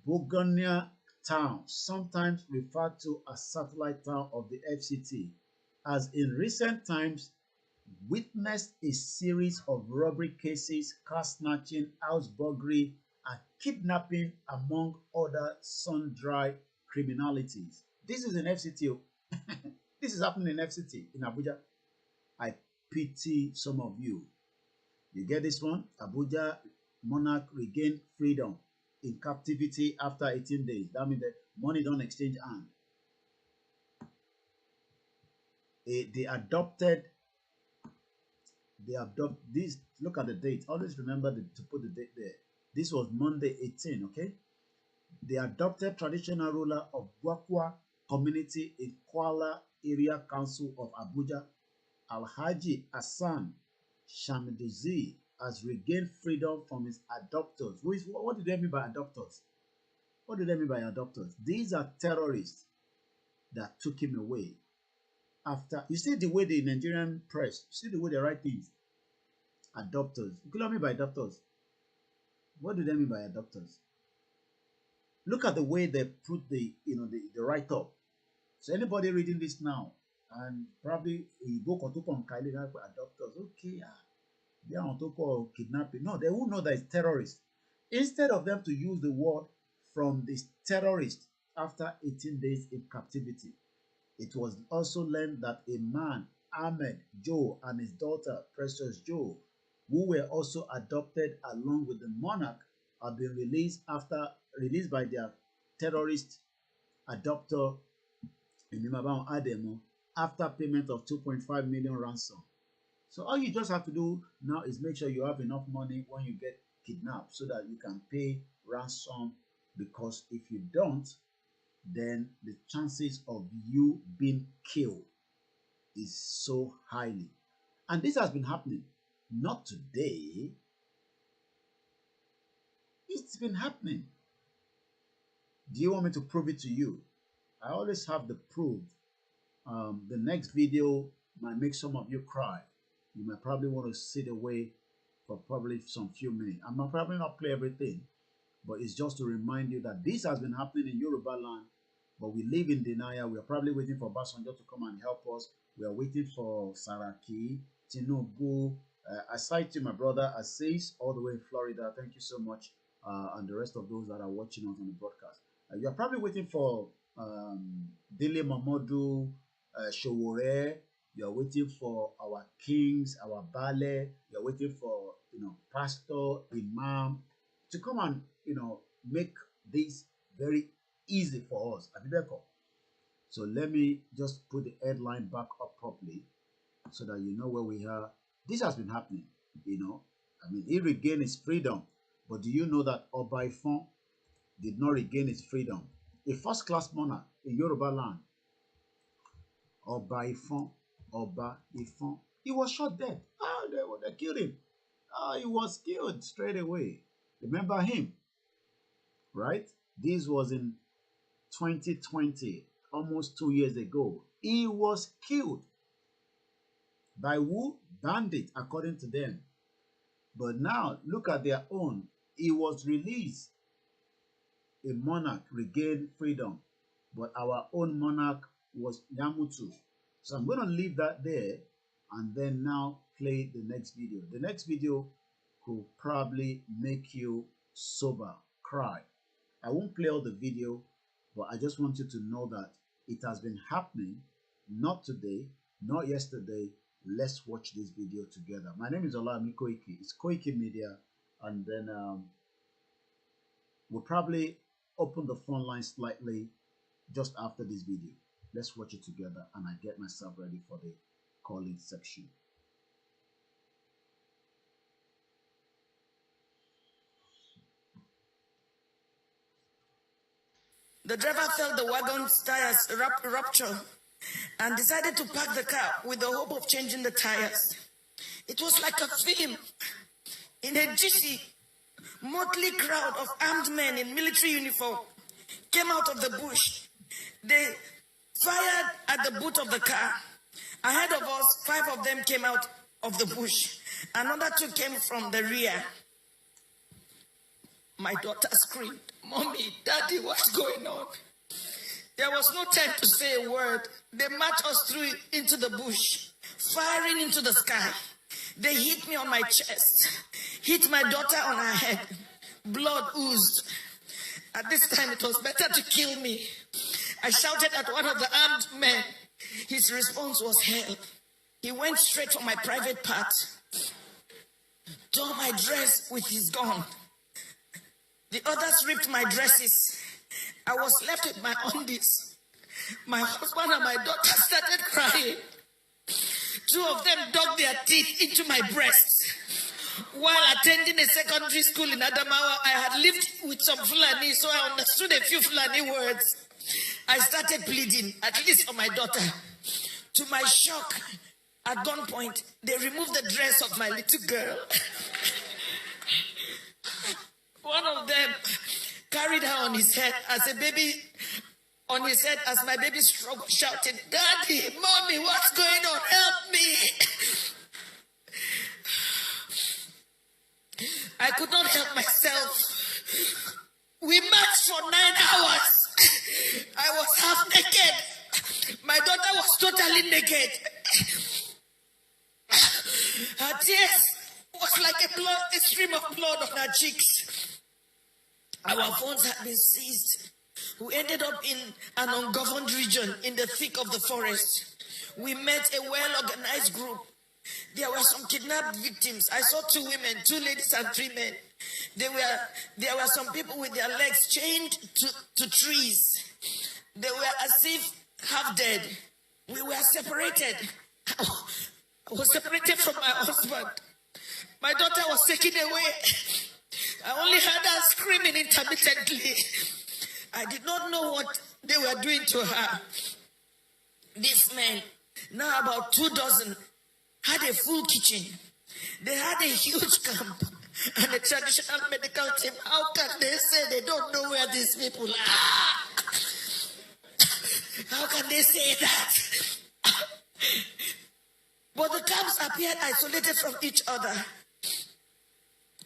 Bogonia town, sometimes referred to as satellite town of the FCT, has in recent times witnessed a series of robbery cases, car snatching, house burglary, and kidnapping, among other sundry criminalities. This is in FCT. This is happening in FCT in Abuja. I pity some of you. You get this one? Abuja monarch regained freedom in captivity after 18 days. That means the money don't exchange hand. They adopt this. Look at the date. Always remember to put the date there. This was Monday 18, okay? The adopted traditional ruler of Bwakwa community in Kuala Area Council of Abuja, Alhaji Hassan Shamiduzi, has regained freedom from his adopters. What do they mean by adopters? What do they mean by adopters? These are terrorists that took him away. After, you see the way the Nigerian press, you see the way they write things. Adopters. What do you mean by adopters? What do they mean by adopters? Look at the way they put the write-up. So anybody reading this now, and probably you go to adopters, okay, they are on top of kidnapping. No, they will know that it's terrorists. Instead of them to use the word from this terrorist after 18 days in captivity, it was also learned that a man, Ahmed Joe, and his daughter, Precious Joe, who were also adopted along with the monarch, have been released by their terrorist adopter Imimabao Ademo after payment of 2.5 million ransom. So all you just have to do now is make sure you have enough money when you get kidnapped so that you can pay ransom, because if you don't, then the chances of you being killed is so highly. And this has been happening not today. It's been happening. Do you want me to prove it to you? I always have the proof. The next video might make some of you cry. You might probably want to sit away for probably some few minutes. I'm probably not play everything, but it's just to remind you that this has been happening in Yoruba land, but we live in denial. We are probably waiting for Basanjo to come and help us. We are waiting for Saraki, Tinubu. I cite you, my brother Assis, all the way in Florida. Thank you so much. And the rest of those that are watching us on the broadcast. You are probably waiting for Dele Mamodu, Showore. You're waiting for our kings, our Bale. You're waiting for, pastor, imam to come and, make this very easy for us. Abibeko. So let me just put the headline back up properly so that you know where we are. This has been happening, he regained his freedom. But do you know that Oba Ifon did not regain his freedom? A first-class monarch in Yoruba land, Oba Ifon, he was shot dead. They killed him. He was killed straight away. Remember him, right? This was in 2020, almost 2 years ago. He was killed by who? Bandit, according to them. But now, look at their own. He was released. A monarch regained freedom. But our own monarch was Yamutu. So I'm going to leave that there and then now play the next video. The next video could probably make you sober, cry. I won't play all the video, but I just want you to know that it has been happening, not today, not yesterday. Let's watch this video together. My name is OLAMILEKAN. It's KOIKIMEDIA, and then we'll probably open the phone line slightly just after this video. Let's watch it together, and I get myself ready for the call-in section. The driver felt the wagon's tires rupture and decided to park the car with the hope of changing the tires. It was like a film. In a GC, motley crowd of armed men in military uniform came out of the bush. They fired at the boot of the car. Ahead of us, 5 of them came out of the bush. Another 2 came from the rear. My daughter screamed, "Mommy, Daddy, what's going on?" There was no time to say a word. They marched us through into the bush, firing into the sky. They hit me on my chest, hit my daughter on her head. Blood oozed. At this time, it was better to kill me. I shouted at one of the armed men. His response was hell. He went straight for my private part, tore my dress with his gun. The others ripped my dresses. I was left with my undies. My husband and my daughter started crying. 2 of them dug their teeth into my breasts. While attending a secondary school in Adamawa, I had lived with some Fulani, so I understood a few Fulani words. I started bleeding, at least for my daughter. To my shock, at gunpoint, they removed the dress of my little girl. One of them carried her on his head as a baby, on his head as my baby struggled, shouting, "Daddy, Mommy, what's going on? Help me!" I could not help myself. We marched for 9 hours. I was half naked. My daughter was totally naked. Her tears was like a stream of blood on her cheeks. Our phones had been seized. We ended up in an ungoverned region in the thick of the forest. We met a well-organized group. There were some kidnapped victims. I saw 2 women, 2 ladies and 3 men. There were some people with their legs chained to trees. They were as if half dead. We were separated. I was separated from my husband. My daughter was taken away. I only heard her screaming intermittently. I did not know what they were doing to her. These men, now about 2 dozen, had a full kitchen. They had a huge camp and a traditional medical team. How can they say they don't know where these people are? How can they say that? But the camps appeared isolated from each other.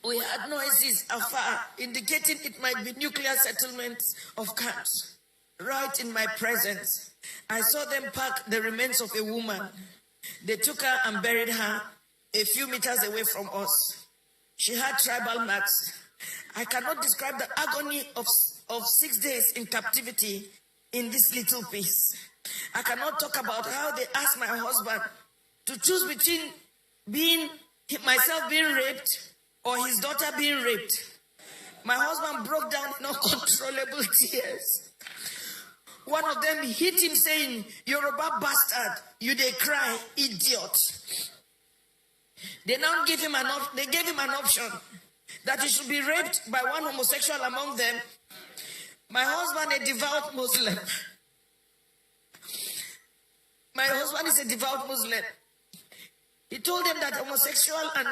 We had noises afar, indicating it might be nuclear settlements of camps. Right in my presence, I saw them pack the remains of a woman. They took her and buried her a few meters away from us. She had tribal marks. I cannot describe the agony of 6 days in captivity in this little piece. I cannot talk about how they asked my husband to choose between myself being raped or his daughter being raped. My husband broke down in uncontrollable tears. One of them hit him saying, "Yoruba bastard, you dey cry, idiot." They now gave him an option that he should be raped by one homosexual among them. My husband, a devout Muslim. My husband is a devout Muslim. He told them that homosexual and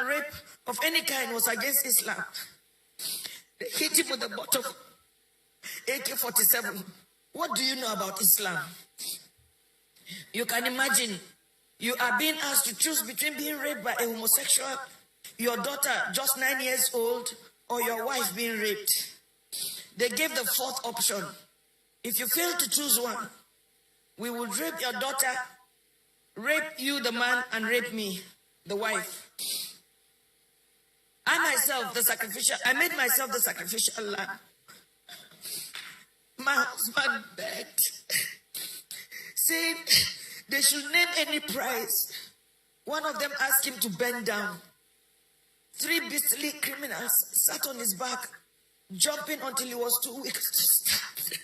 rape of any kind was against Islam. They hit him with the butt of AK-47. What do you know about Islam? You can imagine, you are being asked to choose between being raped by a homosexual, your daughter just 9 years old, or your wife being raped. They gave the fourth option. If you fail to choose one, we would rape your daughter, rape you, the man, and rape me, the wife. I made myself the sacrificial lamb. My husband begged, saying they should name any price. One of them asked him to bend down. 3 beastly criminals sat on his back, jumping until he was too weak to stand.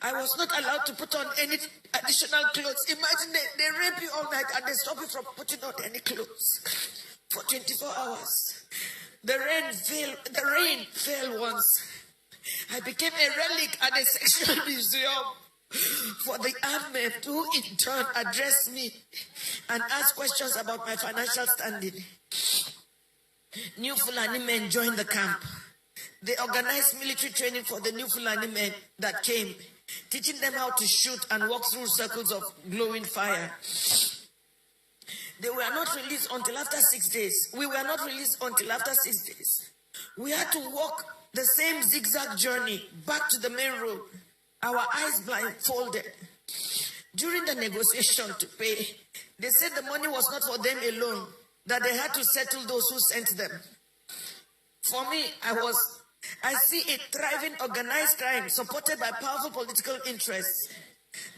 I was not allowed to put on any additional clothes. Imagine they rape you all night and they stop you from putting on any clothes for 24 hours. The rain fell once. I became a relic at a sexual museum for the armed men who in turn addressed me and asked questions about my financial standing. New Fulani men joined the camp. They organized military training for the new Fulani men that came, teaching them how to shoot and walk through circles of glowing fire. They were not released until after 6 days. We were not released until after 6 days. We had to walk the same zigzag journey back to the main road, our eyes blindfolded. During the negotiation to pay, they said the money was not for them alone, that they had to settle those who sent them. For me, I see a thriving organized crime supported by powerful political interests.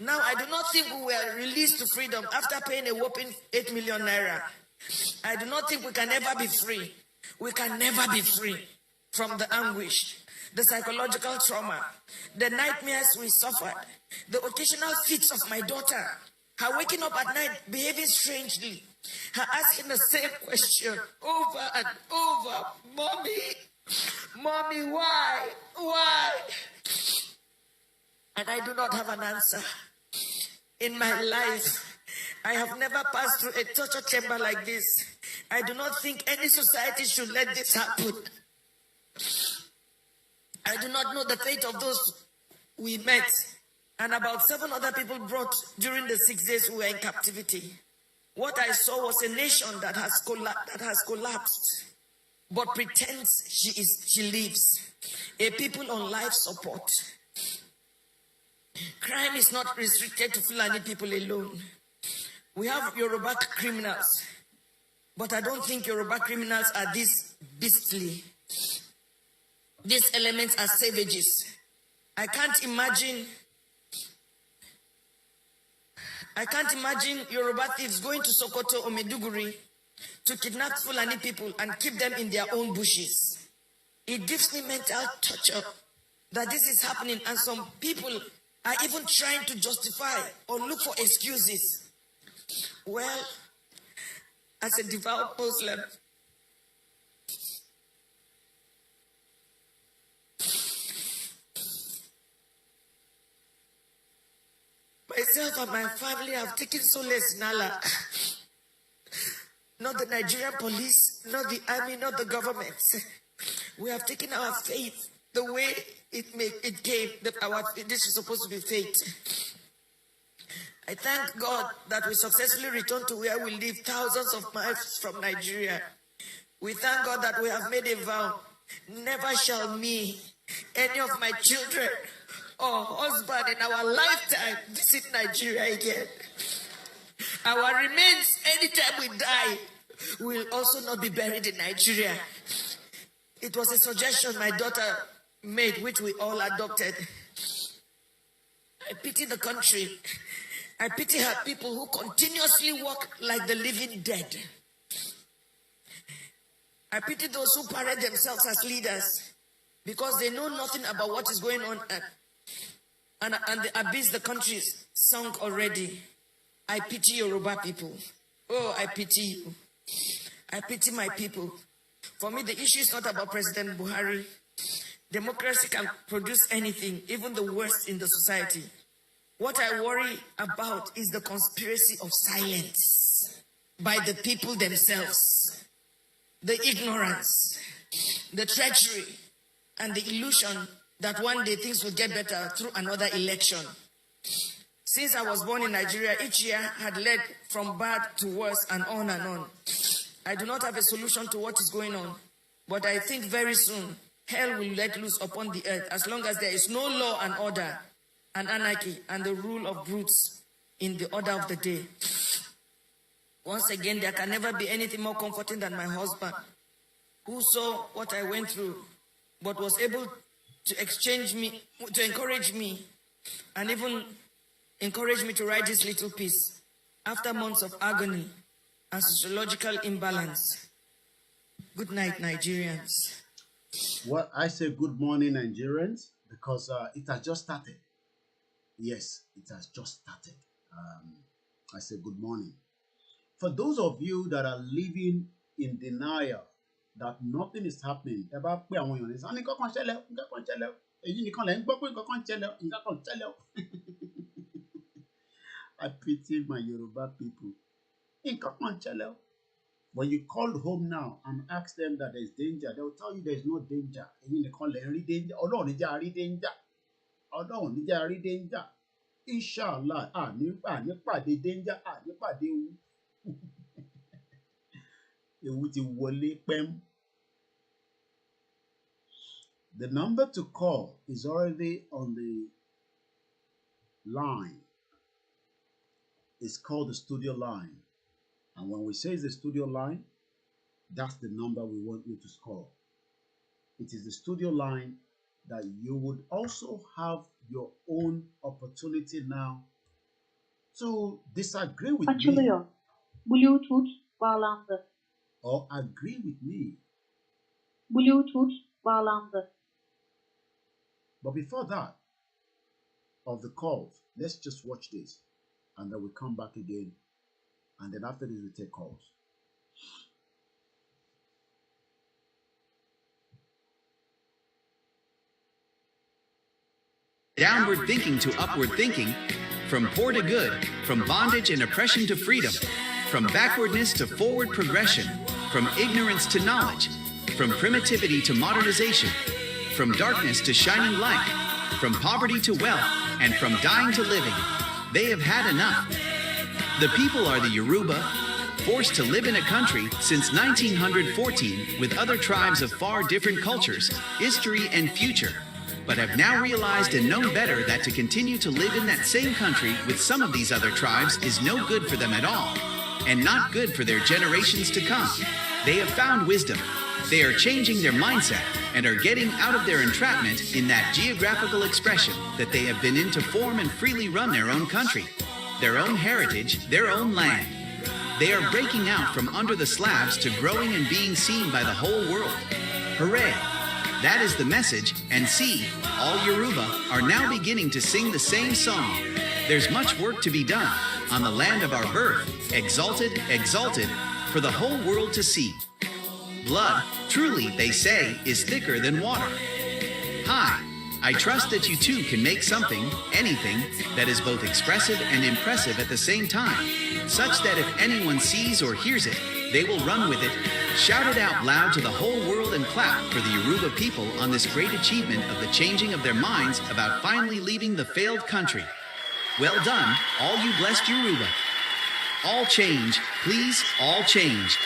Now, I do not think we were released to freedom after paying a whopping 8 million naira. I do not think we can ever be free. We can never be free from the anguish, the psychological trauma, the nightmares we suffered, the occasional fits of my daughter, her waking up at night behaving strangely, her asking the same question over and over, Mommy, why? And I do not have an answer. In my life, I have never passed through a torture chamber like this. I do not think any society should let this happen. I do not know the fate of those we met and about 7 other people brought during the 6 days we were in captivity. What I saw was a nation that has collapsed, but pretends she lives. A people on life support. Crime is not restricted to Fulani people alone. We have Yoruba criminals, but I don't think Yoruba criminals are this beastly. These elements are savages. I can't imagine Yoruba thieves going to Sokoto or Maiduguri to kidnap Fulani people and keep them in their own bushes. It gives me mental torture that this is happening, and some people are even trying to justify or look for excuses. Well, as a devout Muslim, myself and my family have taken solace in Allah. Not the Nigerian police, not the army, not the government. We have taken our faith the way it came. This is supposed to be fate. I thank God that we successfully returned to where we live thousands of miles from Nigeria. We thank God that we have made a vow. Never shall me any of my children or husband in our lifetime visit Nigeria again. Our remains, anytime we die, will also not be buried in Nigeria. It was a suggestion my daughter made, which we all adopted. I pity the country. I pity her people who continuously walk like the living dead. I pity those who parade themselves as leaders because they know nothing about what is going on and the abyss the country is sunk already. I pity Yoruba people. Oh, I pity you. I pity my people. For me, the issue is not about President Buhari. Democracy can produce anything, even the worst in the society. What I worry about is the conspiracy of silence by the people themselves. The ignorance, the treachery, and the illusion that one day things will get better through another election. Since I was born in Nigeria, each year had led from bad to worse and on and on. I do not have a solution to what is going on, but I think very soon hell will let loose upon the earth as long as there is no law and order and anarchy and the rule of brutes in the order of the day. Once again, there can never be anything more comforting than my husband, who saw what I went through, but was able to encourage me, and even encourage me to write this little piece after months of agony and sociological imbalance. Good night, Nigerians. Well, I say good morning, Nigerians, because it has just started. Yes, it has just started. I say good morning. For those of you that are living in denial that nothing is happening, I pity my Yoruba people. When you call home now and ask them that there's danger, they will tell you there's no danger. Danger. Danger. Inshallah, danger, the number to call is already on the line. It's called the studio line. And when we say it's the studio line, that's the number we want you to call. It is the studio line that you would also have your own opportunity now to disagree with Açılıyor. Bluetooth bağlandı. me or agree with me. Bluetooth bağlandı. But before that, of the calls, let's just watch this and then we come back again. And then after this, we take calls. Downward thinking to upward thinking, from poor to good, from bondage and oppression to freedom, from backwardness to forward progression, from ignorance to knowledge, from primitivity to modernization, from darkness to shining light, from poverty to wealth, and from dying to living. They have had enough. The people are the Yoruba, forced to live in a country since 1914 with other tribes of far different cultures, history, and future, but have now realized and known better that to continue to live in that same country with some of these other tribes is no good for them at all, and not good for their generations to come. They have found wisdom. They are changing their mindset and are getting out of their entrapment in that geographical expression that they have been in to form and freely run their own country, their own heritage, their own land. They are breaking out from under the slabs to growing and being seen by the whole world. Hooray! That is the message, and see, all Yoruba are now beginning to sing the same song. There's much work to be done on the land of our birth, exalted, exalted, for the whole world to see. Blood, truly, they say, is thicker than water. Hi, I trust that you too can make something, anything, that is both expressive and impressive at the same time, such that if anyone sees or hears it, they will run with it, shout it out loud to the whole world and clap for the Yoruba people on this great achievement of the changing of their minds about finally leaving the failed country. Well done, all you blessed Yoruba. All change, please, all change.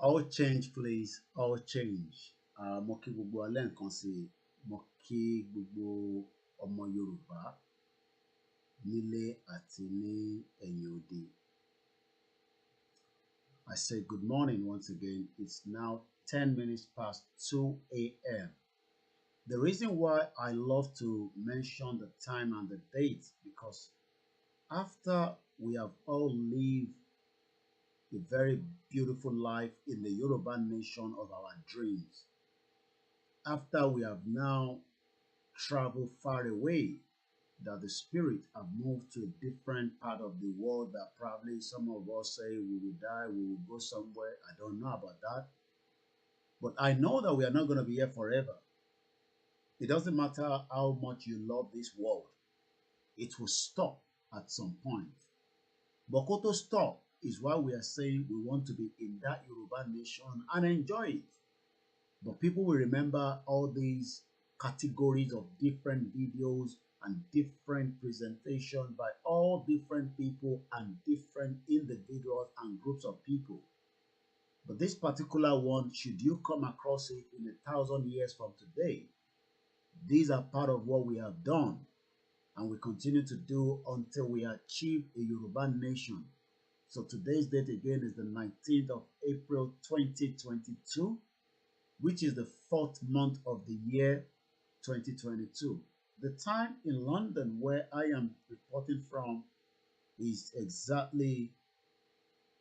All change, please. All change. Mo kí gbogbo alẹ́ nǹkan sí i. Mo kí gbogbo ọmọ Yorùbá nílé àti ní ẹ̀yìn òde. I say good morning once again. It's now 10 minutes past 2 a.m. The reason why I love to mention the time and the date, because after we have all lived a very beautiful life in the Yoruba nation of our dreams, after we have now traveled far away, that the spirit have moved to a different part of the world that probably some of us say we will die, we will go somewhere. I don't know about that. But I know that we are not going to be here forever. It doesn't matter how much you love this world. It will stop at some point. But to stop is why we are saying we want to be in that Yoruba nation and enjoy it. But people will remember all these categories of different videos and different presentations by all different people and different individuals and groups of people. But this particular one, should you come across it in 1,000 years from today, these are part of what we have done and we continue to do until we achieve a Yoruba nation. So today's date again is the 19th of April 2022, which is the 4th month of the year 2022. The time in London where I am reporting from is exactly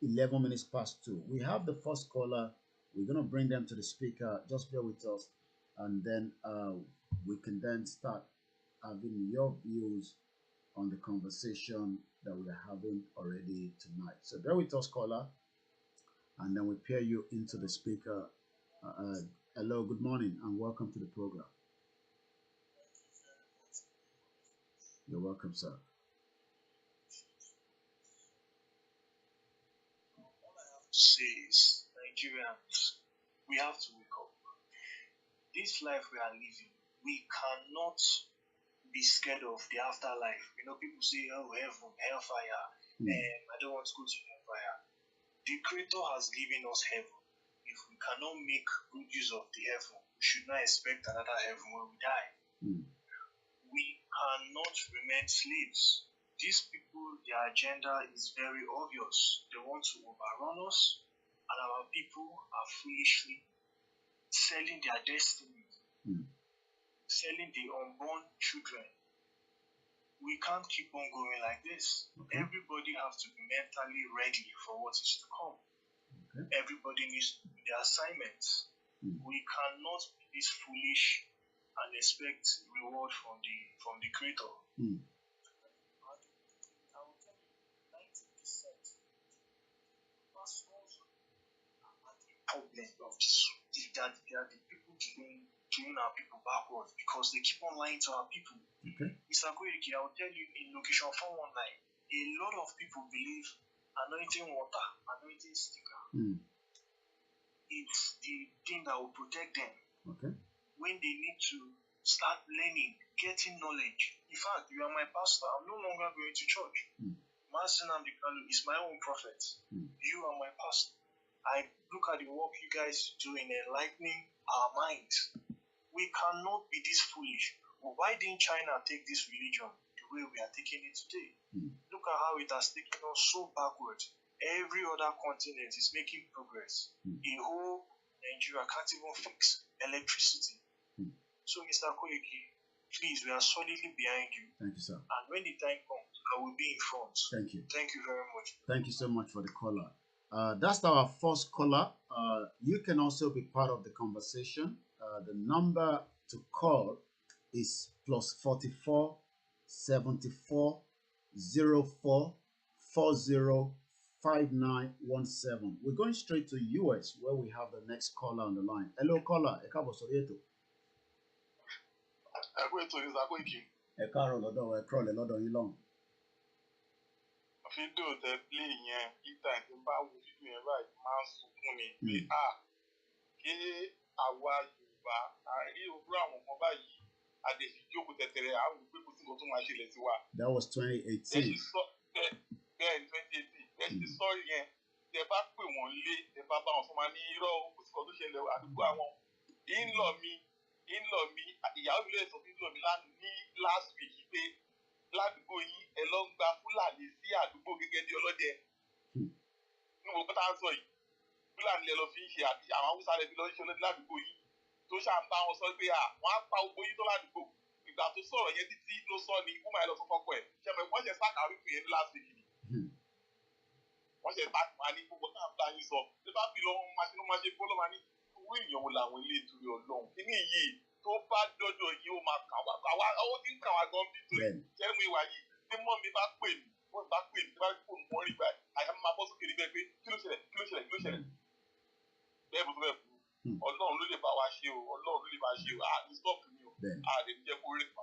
11 minutes past 2. We have the first caller. We're going to bring them to the speaker. Just bear with us. And then we can then start having your views on the conversation that we are having already tonight. So bear with us, caller. And then we pair you into the speaker. Hello, good morning, and welcome to the program. You're welcome, sir. All I have to say is, Nigerians, we have to wake up. This life we are living, we cannot be scared of the afterlife. You know, people say, oh, heaven, hellfire, I don't want to go to hellfire. The Creator has given us heaven. If we cannot make good use of the heaven, we should not expect another heaven when we die. We cannot remain slaves. These people, their agenda is very obvious. They want to overrun us, and our people are foolishly selling their destiny, selling the unborn children. We can't keep on going like this. Okay. Everybody has to be mentally ready for what is to come. Okay. Everybody needs to do their assignments. We cannot be this foolish and expect reward from the Creator. I will tell you, 90% pastors are the problem of this. They are the people doing our people backwards because they keep on lying to our people. Okay. Mr. Koiki, I will tell you, in location 419, a lot of people believe anointing water, anointing sticker, it's the thing that will protect them. Okay. When they need to start learning, getting knowledge. In fact, you are my pastor. I'm no longer going to church. MAZI is my own prophet. You are my pastor. I look at the work you guys do in enlightening our minds. We cannot be this foolish. Well, why didn't China take this religion the way we are taking it today? Look at how it has taken us so backwards. Every other continent is making progress. In whole Nigeria can't even fix electricity. So, Mr. Koiki, please, we are solidly behind you. Thank you, sir. And when the time comes, I will be in front. Thank you. Thank you very much. Thank you so much for the caller. That's our first caller. You can also be part of the conversation. The number to call is +44 74 04 40 5917. We're going straight to US where we have the next caller on the line. Hello, caller. Fídíò tẹ play yẹn ìta tí n bá wo fídíò yẹn báyìí máa ń sunkún ni pé kí àwa Yorùbá àárí òwúrọ̀ àwọn kan báyìí àdèsí jókòó tẹ̀tẹ̀rẹ̀ àwọn òpé kò sí nǹkan tó máa ṣẹlẹ̀ sí wa. That was 2018. Bẹ́ẹ̀ ni 2018 bẹ́ẹ̀ ti sọ yẹn tẹ bá pè wọ́n lé tẹ bá bá wọn fún wa ní irọ́ òsìkò tó ṣẹlẹ̀ àdúgbò àwọn in-law mi ìyàwó mi lè sọ fún in-law mi ní last week pé ládùúgbò yìí ẹ lọ ń gba Fúlàní sí àdúgbò gẹ́gẹ́ bí ọlọ́dẹ ní gbogbo tá à ń sọ yìí Fúlàní lẹ lọ fi ń ṣe àbí àwọn Haúsá lẹ fi lọ ń ṣe ọlọ́dẹ ládùúgbò yìí tó ṣáà ń bá wọn sọ pé wọ́n á pa gbogbo yìí tó ládùúgbò ìgbà tó sọ̀rọ̀ yẹn títí ló sọ ni ikú máa lọ sọ fọ́pọ̀ ẹ̀ ṣẹ́mi wọ́n ṣe sákàwé pè é ní last week ni wọ́n ṣe bá wà ní gbogbo náà bá yín sọ ṣé bá fi lọ́wọ́ máa ṣe ló máa ṣe fọ́lọ́ máa ní owó èèyàn wo làwọn ilé ìtúrí Ọlọ́run kí ní iye tó bá dọ́dọ̀ yìí ó máa kà wá owó tí ń kà wá gan bí torí jẹ́mu ìwà yìí tí mọ́ mi bá pè mí tí bá fóònù mọ́ rí báyìí àyà máa bọ́ sókè níbẹ̀ pé kí ló ṣẹlẹ̀ bẹ́ẹ̀ bó fẹ́ fún Ọlọ́run ló lè bá wa ṣe o Ọlọ́run ló lè bá ṣe o àní stop mi o àní jẹ́ kó rí pa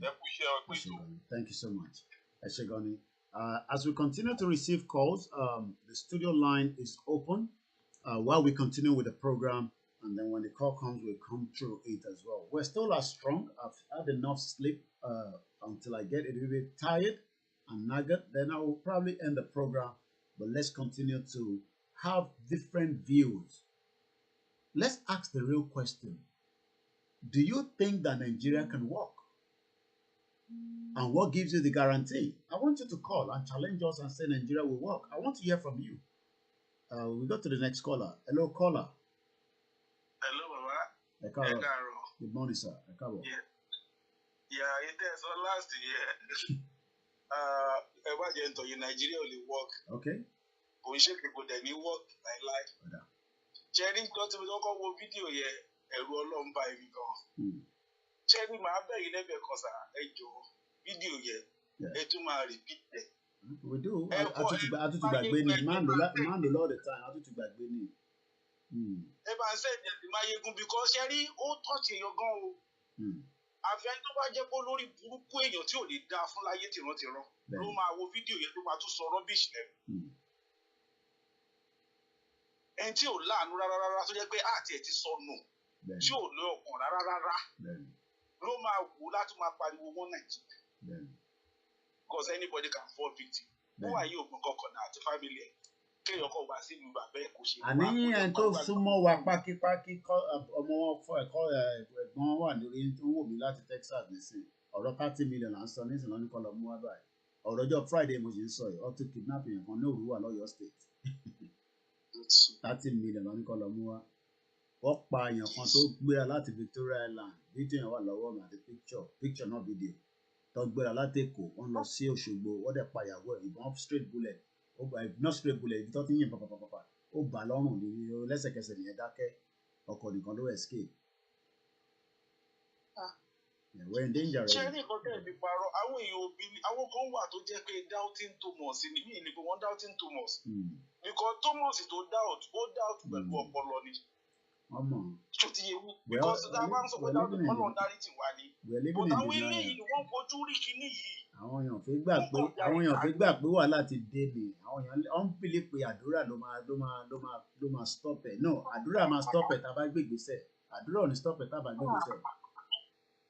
ẹ kú iṣẹ́ ọ pé tó. Thank you so much. Ẹ ṣé gan ni. As we continue to receive calls, the studio line is open while we continue with the program, and then when the call comes, we'll come through it as well. We're still as strong. I've had enough sleep until I get a little bit tired and nugget. Then I will probably end the program, but let's continue to have different views. Let's ask the real question. Do you think that Nigeria can work? And what gives you the guarantee? I want you to call and challenge us and say Nigeria will work. I want to hear from you. We go to the next caller. Hello, caller. Hello, Baba. Good morning, sir. Yeah, it is all last year. Nigeria will work. Okay. We should people that need work like. Sharing got to look video here. Ẹ̀rù by me go. Sharing my bag never cause a video here. It to my repeat. We do. I do to back Benny. Man, all the time. I do to back Benny. If I said that because Sherry, all touching your go. Àfẹ́ni tó bá jẹ́ pé lórí burúkú èèyàn tí ò lè dáa fún láyé tìrantìran ló máa wo fídíò yẹn tó máa tún sọ rubbish lẹ́nu. Ẹni tí ò láàánú rárá tó jẹ́ pé àti ẹ̀ ti sọnù tí ò lọ ọkàn rárá ló máa wò láti máa pariwo mọ́ Nàìjíríà. Because anybody can fall victim. Who are you ògùn kọkàn náà àti family ẹ̀? Kéèyàn kọ̀ wá sí ìlú bàbá ẹ̀ kò ṣe wá. Àní ẹni tó súnmọ́ wa pákípákí ọmọ wọn fọ ẹ̀kọ́ ẹ̀gbọ́n wà lórí tó wò mí láti Texas nísìn ọ̀rọ̀ 30 million à ń sọ nísìn lọ́ní kọ́ lọ mú wá báyìí ọ̀rọ̀ ọjọ́ Friday mo sì ń sọ yìí ó tún kidnap èèyàn kan ní Òrùwà lọ́yọ́ state 30 million lọ́ní kọ́ lọ mú wá wọ́n pa èèyàn kan tó gbéra láti Victoria Island fídíò yẹn wà lọ́wọ́ mi àti picture náà fídíò tó gbéra láti Èkó wọ́n lọ sí Òṣogbo wọ́n dẹ̀ pa ìyàwó ẹ̀ ìbọn straight bullet not straight bullet ibi tó ti ń yìn pàpàpàpà ó bà lọ́rùn ní lẹ́sẹ̀kẹsẹ̀ nìyẹn dákẹ́ ọkọ̀ nìkan ló escape. We're in danger. Ṣé ní ìkọ́kẹ́ ìbí parọ́ àwọn èèyàn òbí àwọn kan wà tó jẹ́ pé doubting Thomas ni mí ni pé wọ́n doubting Thomas. Because Thomas tó doubt ó doubt pẹ̀lú ọpọlọ ni. Ṣó ti yé wú. Because tá a bá ń sọ pé doubt ọlọ́run dárí ti wà ní. But àwọn eléyìí ni wọ́n fojú rí kinní yìí. Àwọn èèyàn fi gbà pé wàhálà ti dé ni àwọn èèyàn ó ń pèlè pé àdúrà ló máa stop ẹ̀ no àdúrà máa stop ẹ̀ tá a bá gbé ìgbésẹ̀ àdúrà ò ní stop ẹ̀ tá a bá gbé ìgbésẹ̀.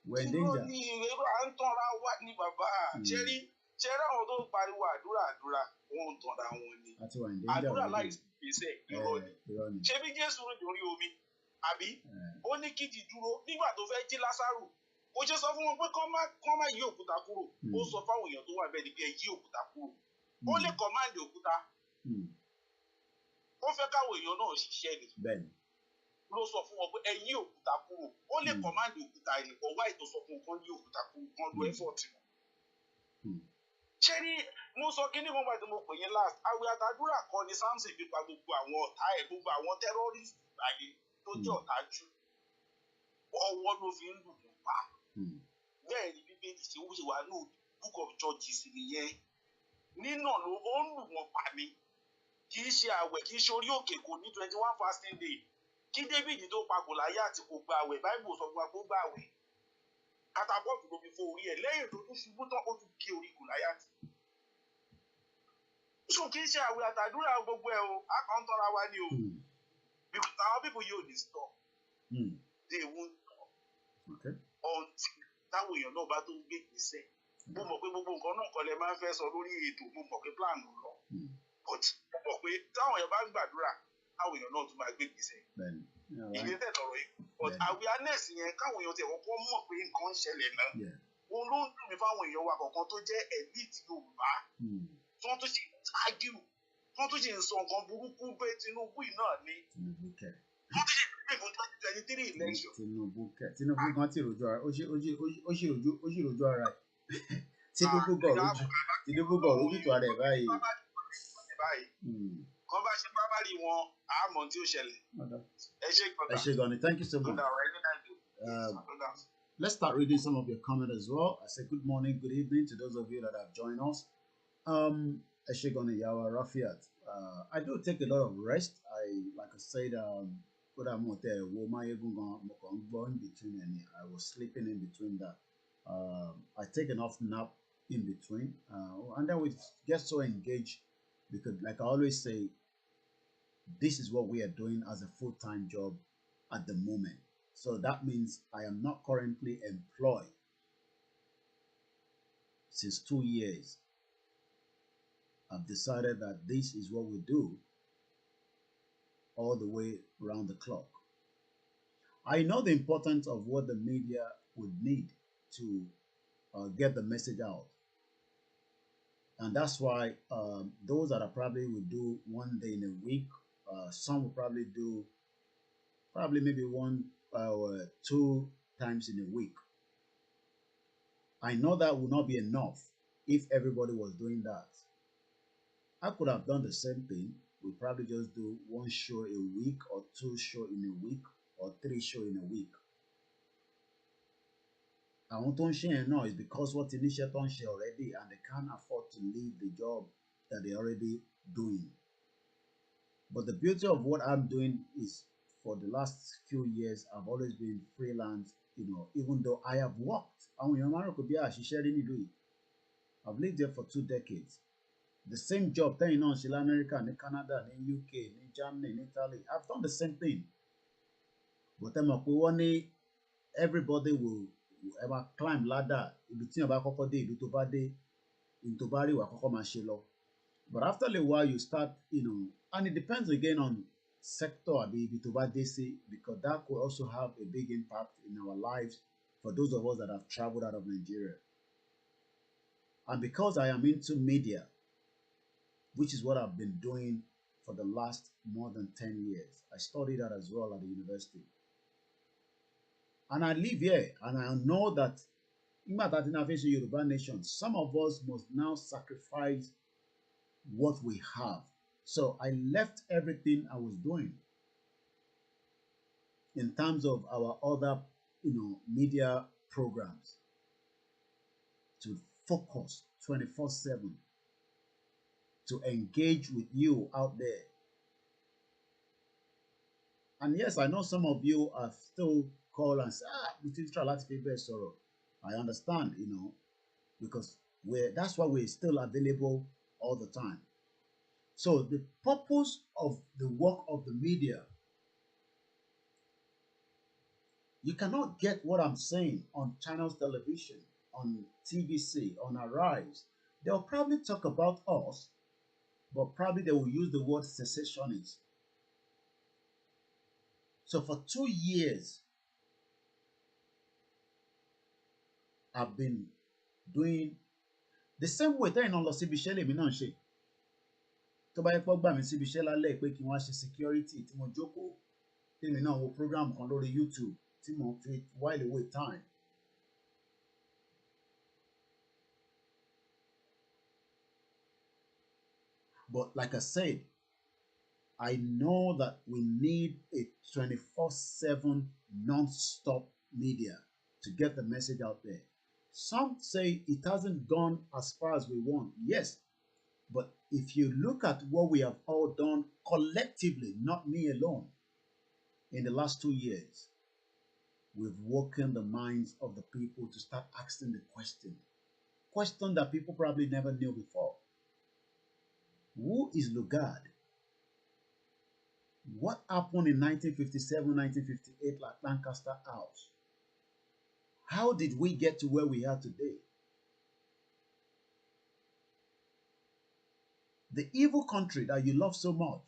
We're in danger. Ní ìrẹ́rọ à ń tanra wá ní bàbá ṣẹ́rí àwọn tó ń pariwo àdúrà wọ́n ń tanra wọn ni àdúrà láì gbèsè irọ́ ni ṣé bí Jésù rìn lórí omi àbí ó ní kídì dúró nígbà tó fẹ́ jí Lásárù ó ṣe sọ fún wọn pé kọ́ má yí òkúta kúrò ó sọ fáwọn èèyàn tó wà bẹ́ẹ̀ ni pé ẹ yí òkúta kúrò ó lè kọ̀máǹdì òkúta ó fẹ́ káwọn èèyàn náà ṣiṣẹ́ ni ló sọ fún wọn pé ẹ yí òkúta kúrò ó lè kọ̀máǹdì òkúta ìnìkan wáyé tó sọ fún wọn yí òkúta kúrò kan lo effort wọn. ṣé ní mo sọ kí ní mo máa tó mo pè yín last àwẹ̀ àtàdúrà kọ́ ni Samson fi pa gbogbo àwọn ọ̀tá ẹ̀ gbogbo àwọn terrorist láyé tó jẹ́ ọ̀tá jù ọwọ́ ló fi ń lù wọ́n pa bẹ́ẹ̀ ni Bíbélì ṣe ó ṣe wà ní book of Judges nìyẹn nínà ló ó ń lù wọ́n pa ni kì í ṣe àwẹ̀ kì í ṣe orí òkè kò ní 21 fasting day kí David tó pa Gòláyátì kò gba àwẹ̀ Bible sọ fún wa kó gba àwẹ̀ katapọ́ọ̀tù ló fi fọ́ orí ẹ̀ lẹ́yìn tó tún ṣubú tán ó tún gé orí Gòláyátì. so kì í ṣe àwẹ̀ àtàdúrà gbogbo ẹ̀ o a kàn ń tọ́ra wa ni o because àwọn people yóò ní stop they won't stop until táwọn èèyàn náà bá tó ń gbé ìgbésẹ̀ mo mọ̀ pé gbogbo nǹkan náà kọ́ lẹ máa ń fẹ́ sọ lórí ètò mo mọ̀ pé plan ló lọ but mọ̀ pé táwọn èèyàn bá ń gbàdúrà àwọn èèyàn náà tún máa gbé gbèsè ìyẹn tẹ̀ lọ́rọ̀ yìí but awareness yẹn káwọn èèyàn tiẹ̀ kọ́kọ́ mọ̀ pé nǹkan ń ṣẹlẹ̀ náà òun ló ń dùn mí fáwọn èèyàn wa kọ̀ọ̀kan tó jẹ́ elite Yorùbá tí wọ́n tún ṣe ágìrù tí wọ́n tún ṣe ń sọ nǹkan burúkú pé Tinubu yìí náà ni wọ́n tún ṣe ìgbìmọ̀ 2023 election. Tinubu kan ti rojú ara ó sì rojú ara Tinubu gọ̀ rojú tó ara ẹ̀ báyìí. Kọ́ bá ṣe bábàrí wọn àmọ́ tí ó ṣẹlẹ̀. Ẹ ṣé gan ni, thank you so much. Let's start reading some of your comments as well. I say good morning, good evening to those of you that have joined us. Ẹ ṣé gan ni, Yawa Rafiat. I do take a lot of rest. Like I said, in between, and I was sleeping in between that. I take enough nap in between, and then we get so engaged because, like I always say, this is what we are doing as a full-time job at the moment. So that means I am not currently employed since 2 years. I've decided that this is what we do all the way around the clock. I know the importance of what the media would need to get the message out. And that's why those that are probably will do 1 day in a week, some will probably do maybe 1 or 2 times in a week. I know that will not be enough if everybody was doing that. I could have done the same thing. We probably just do 1 show a week or 2 shows in a week or 3 shows in a week. I want to share now is because what initiate on share already and they can't afford to leave the job that they're already doing. But the beauty of what I'm doing is for the last few years, I've always been freelance, even though I have worked. I've lived there for 2 decades. The same job, in America, in Canada, in UK, in Germany, in Italy. I've done the same thing. But everybody will ever climb ladder. But after a while, you start, and it depends again on sector, because that could also have a big impact in our lives for those of us that have traveled out of Nigeria. And because I am into media, which is what I've been doing for the last more than 10 years. I studied that as well at the university. And I live here, and I know that in my Yoruba nation, some of us must now sacrifice what we have. So I left everything I was doing in terms of our other, media programs to focus 24/7. To engage with you out there. And yes, I know some of you are still call and say, I understand, because that's why we're still available all the time. So the purpose of the work of the media, you cannot get what I'm saying on channels television, on TVC, on Arise. They'll probably talk about us, but probably they will use the word secessionist. So for 2 years, I've been doing the same way. Tẹ́yìn náà lọ síbi iṣẹ́ lèmi náà ṣe. Tó bá yẹ pé gbà mí síbi iṣẹ́ lálẹ́ pé kí wọ́n ṣe security tí mo jókòó. Tèmi náà wo program kan lórí YouTube tí mo fi while away time. But like I said, I know that we need a 24/7 non-stop media to get the message out there. Some say it hasn't gone as far as we want. Yes, but if you look at what we have all done collectively, not me alone, in the last 2 years, we've woken the minds of the people to start asking the question that people probably never knew before. Who is Lugard? What happened in 1957, 1958 at Lancaster House? How did we get to where we are today? The evil country that you love so much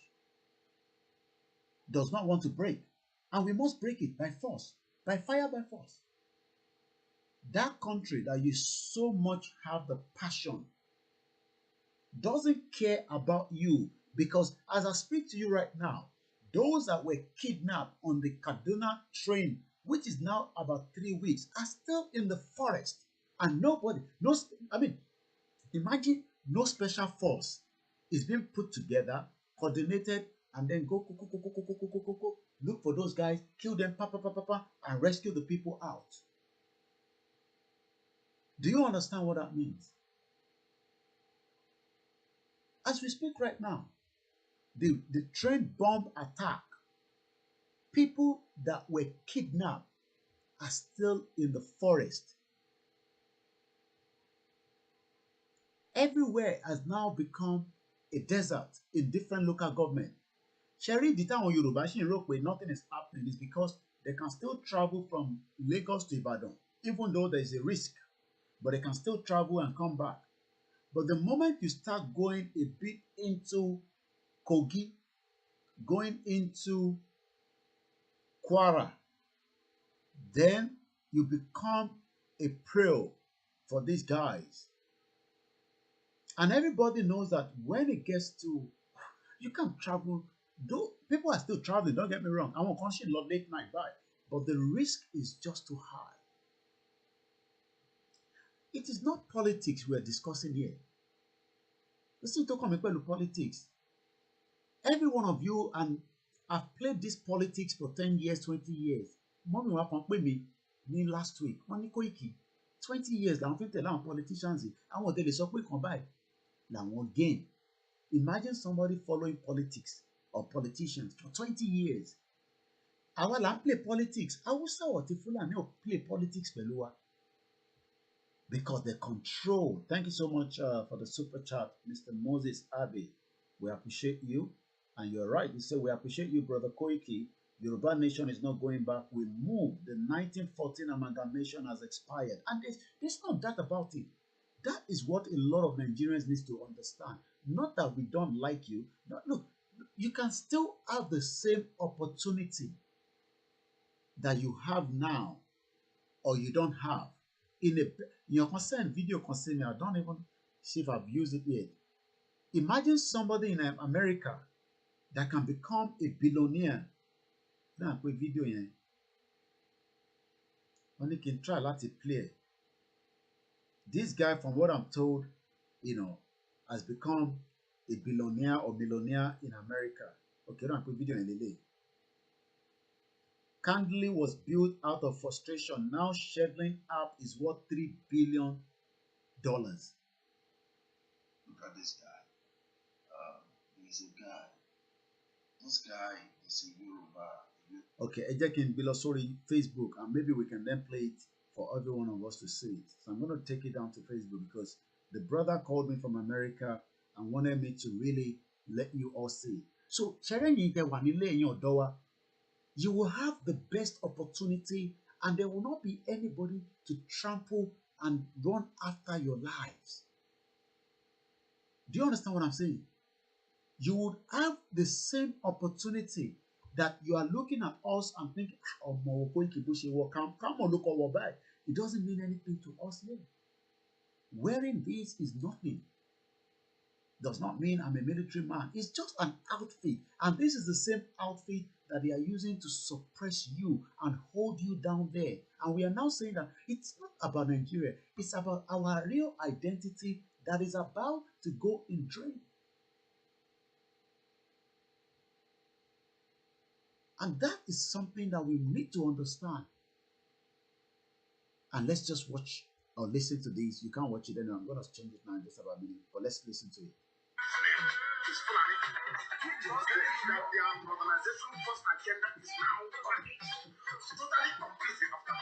does not want to break. And we must break it by force, by fire, by force. That country that you so much have the passion doesn't care about you, because as I speak to you right now, those that were kidnapped on the Kaduna train, which is now about 3 weeks, are still in the forest. And nobody, imagine no special force is being put together, coordinated, and then go, look for those guys, kill them, and rescue the people out. Do you understand what that means? As we speak right now, the train bomb attack, people that were kidnapped are still in the forest. Everywhere has now become a desert in different local government. Sherry, the town of Yoruba, she wrote where nothing is happening is because they can still travel from Lagos to Ibadan, even though there is a risk, but they can still travel and come back. But the moment you start going a bit into Kogi, going into Kwara, then you become a prey for these guys. And everybody knows that when it gets to, you can't travel, though people are still traveling, don't get me wrong. I won't consider late night buy, but the risk is just too high. It is not politics we're discussing here. Listen to come with politics. Every one of you, and I've played this politics for 10 years, 20 years. Mommy wa kan pè mí ní last week. Wọ́n ní Koiki 20 years làwọn fi ń tẹ̀lé àwọn politicians yìí. Àwọn òtẹ́lẹ̀ sọ pé kan báyìí làwọn gain. Imagine somebody following politics or politicians for 20 years. Àwa là ń play politics. Hausa àti Fulani ò play politics pẹ̀lú wa. Because they control. Thank you so much for the super chat, Mr. Moses Abbey. We appreciate you. And you're right. You say, we appreciate you, Brother Koiki. Yoruba nation is not going back. We moved. The 1914 amalgamation has expired. And there's no doubt about it. That is what a lot of Nigerians need to understand. Not that we don't like you. No, look, you can still have the same opportunity that you have now or you don't have. In a your concern video concern, I don't even see if I've used it yet. Imagine somebody in America that can become a billionaire. Now, quick video here. Only can try to play. This guy, from what I'm told, has become a billionaire or millionaire in America. Okay, now quick video in the Candly was built out of frustration. Now shoveling up is worth $3 billion. Look at this guy. He's a guy. This guy is a Yoruba. Okay, ẹ jẹ́ kí n gbé lọ sórí Facebook, and maybe we can then play it for every one of us to see it. So I'm going to take it down to Facebook because the brother called me from America and wanted me to really let you all see. So, you will have the best opportunity, and there will not be anybody to trample and run after your lives. Do you understand what I'm saying? You would have the same opportunity that you are looking at us and thinking, oh, come on, look over back. It doesn't mean anything to us here. Wearing this is nothing. Does not mean I'm a military man. It's just an outfit. And this is the same outfit that they are using to suppress you and hold you down there. And we are now saying that it's not about Nigeria. It's about our real identity that is about to go in drain. And that is something that we need to understand. And let's just watch or listen to this. You can't watch it anyway. I'm going to change it now in just about a minute. But let's listen to it. That their modernization first agenda is now complete. Totally complete after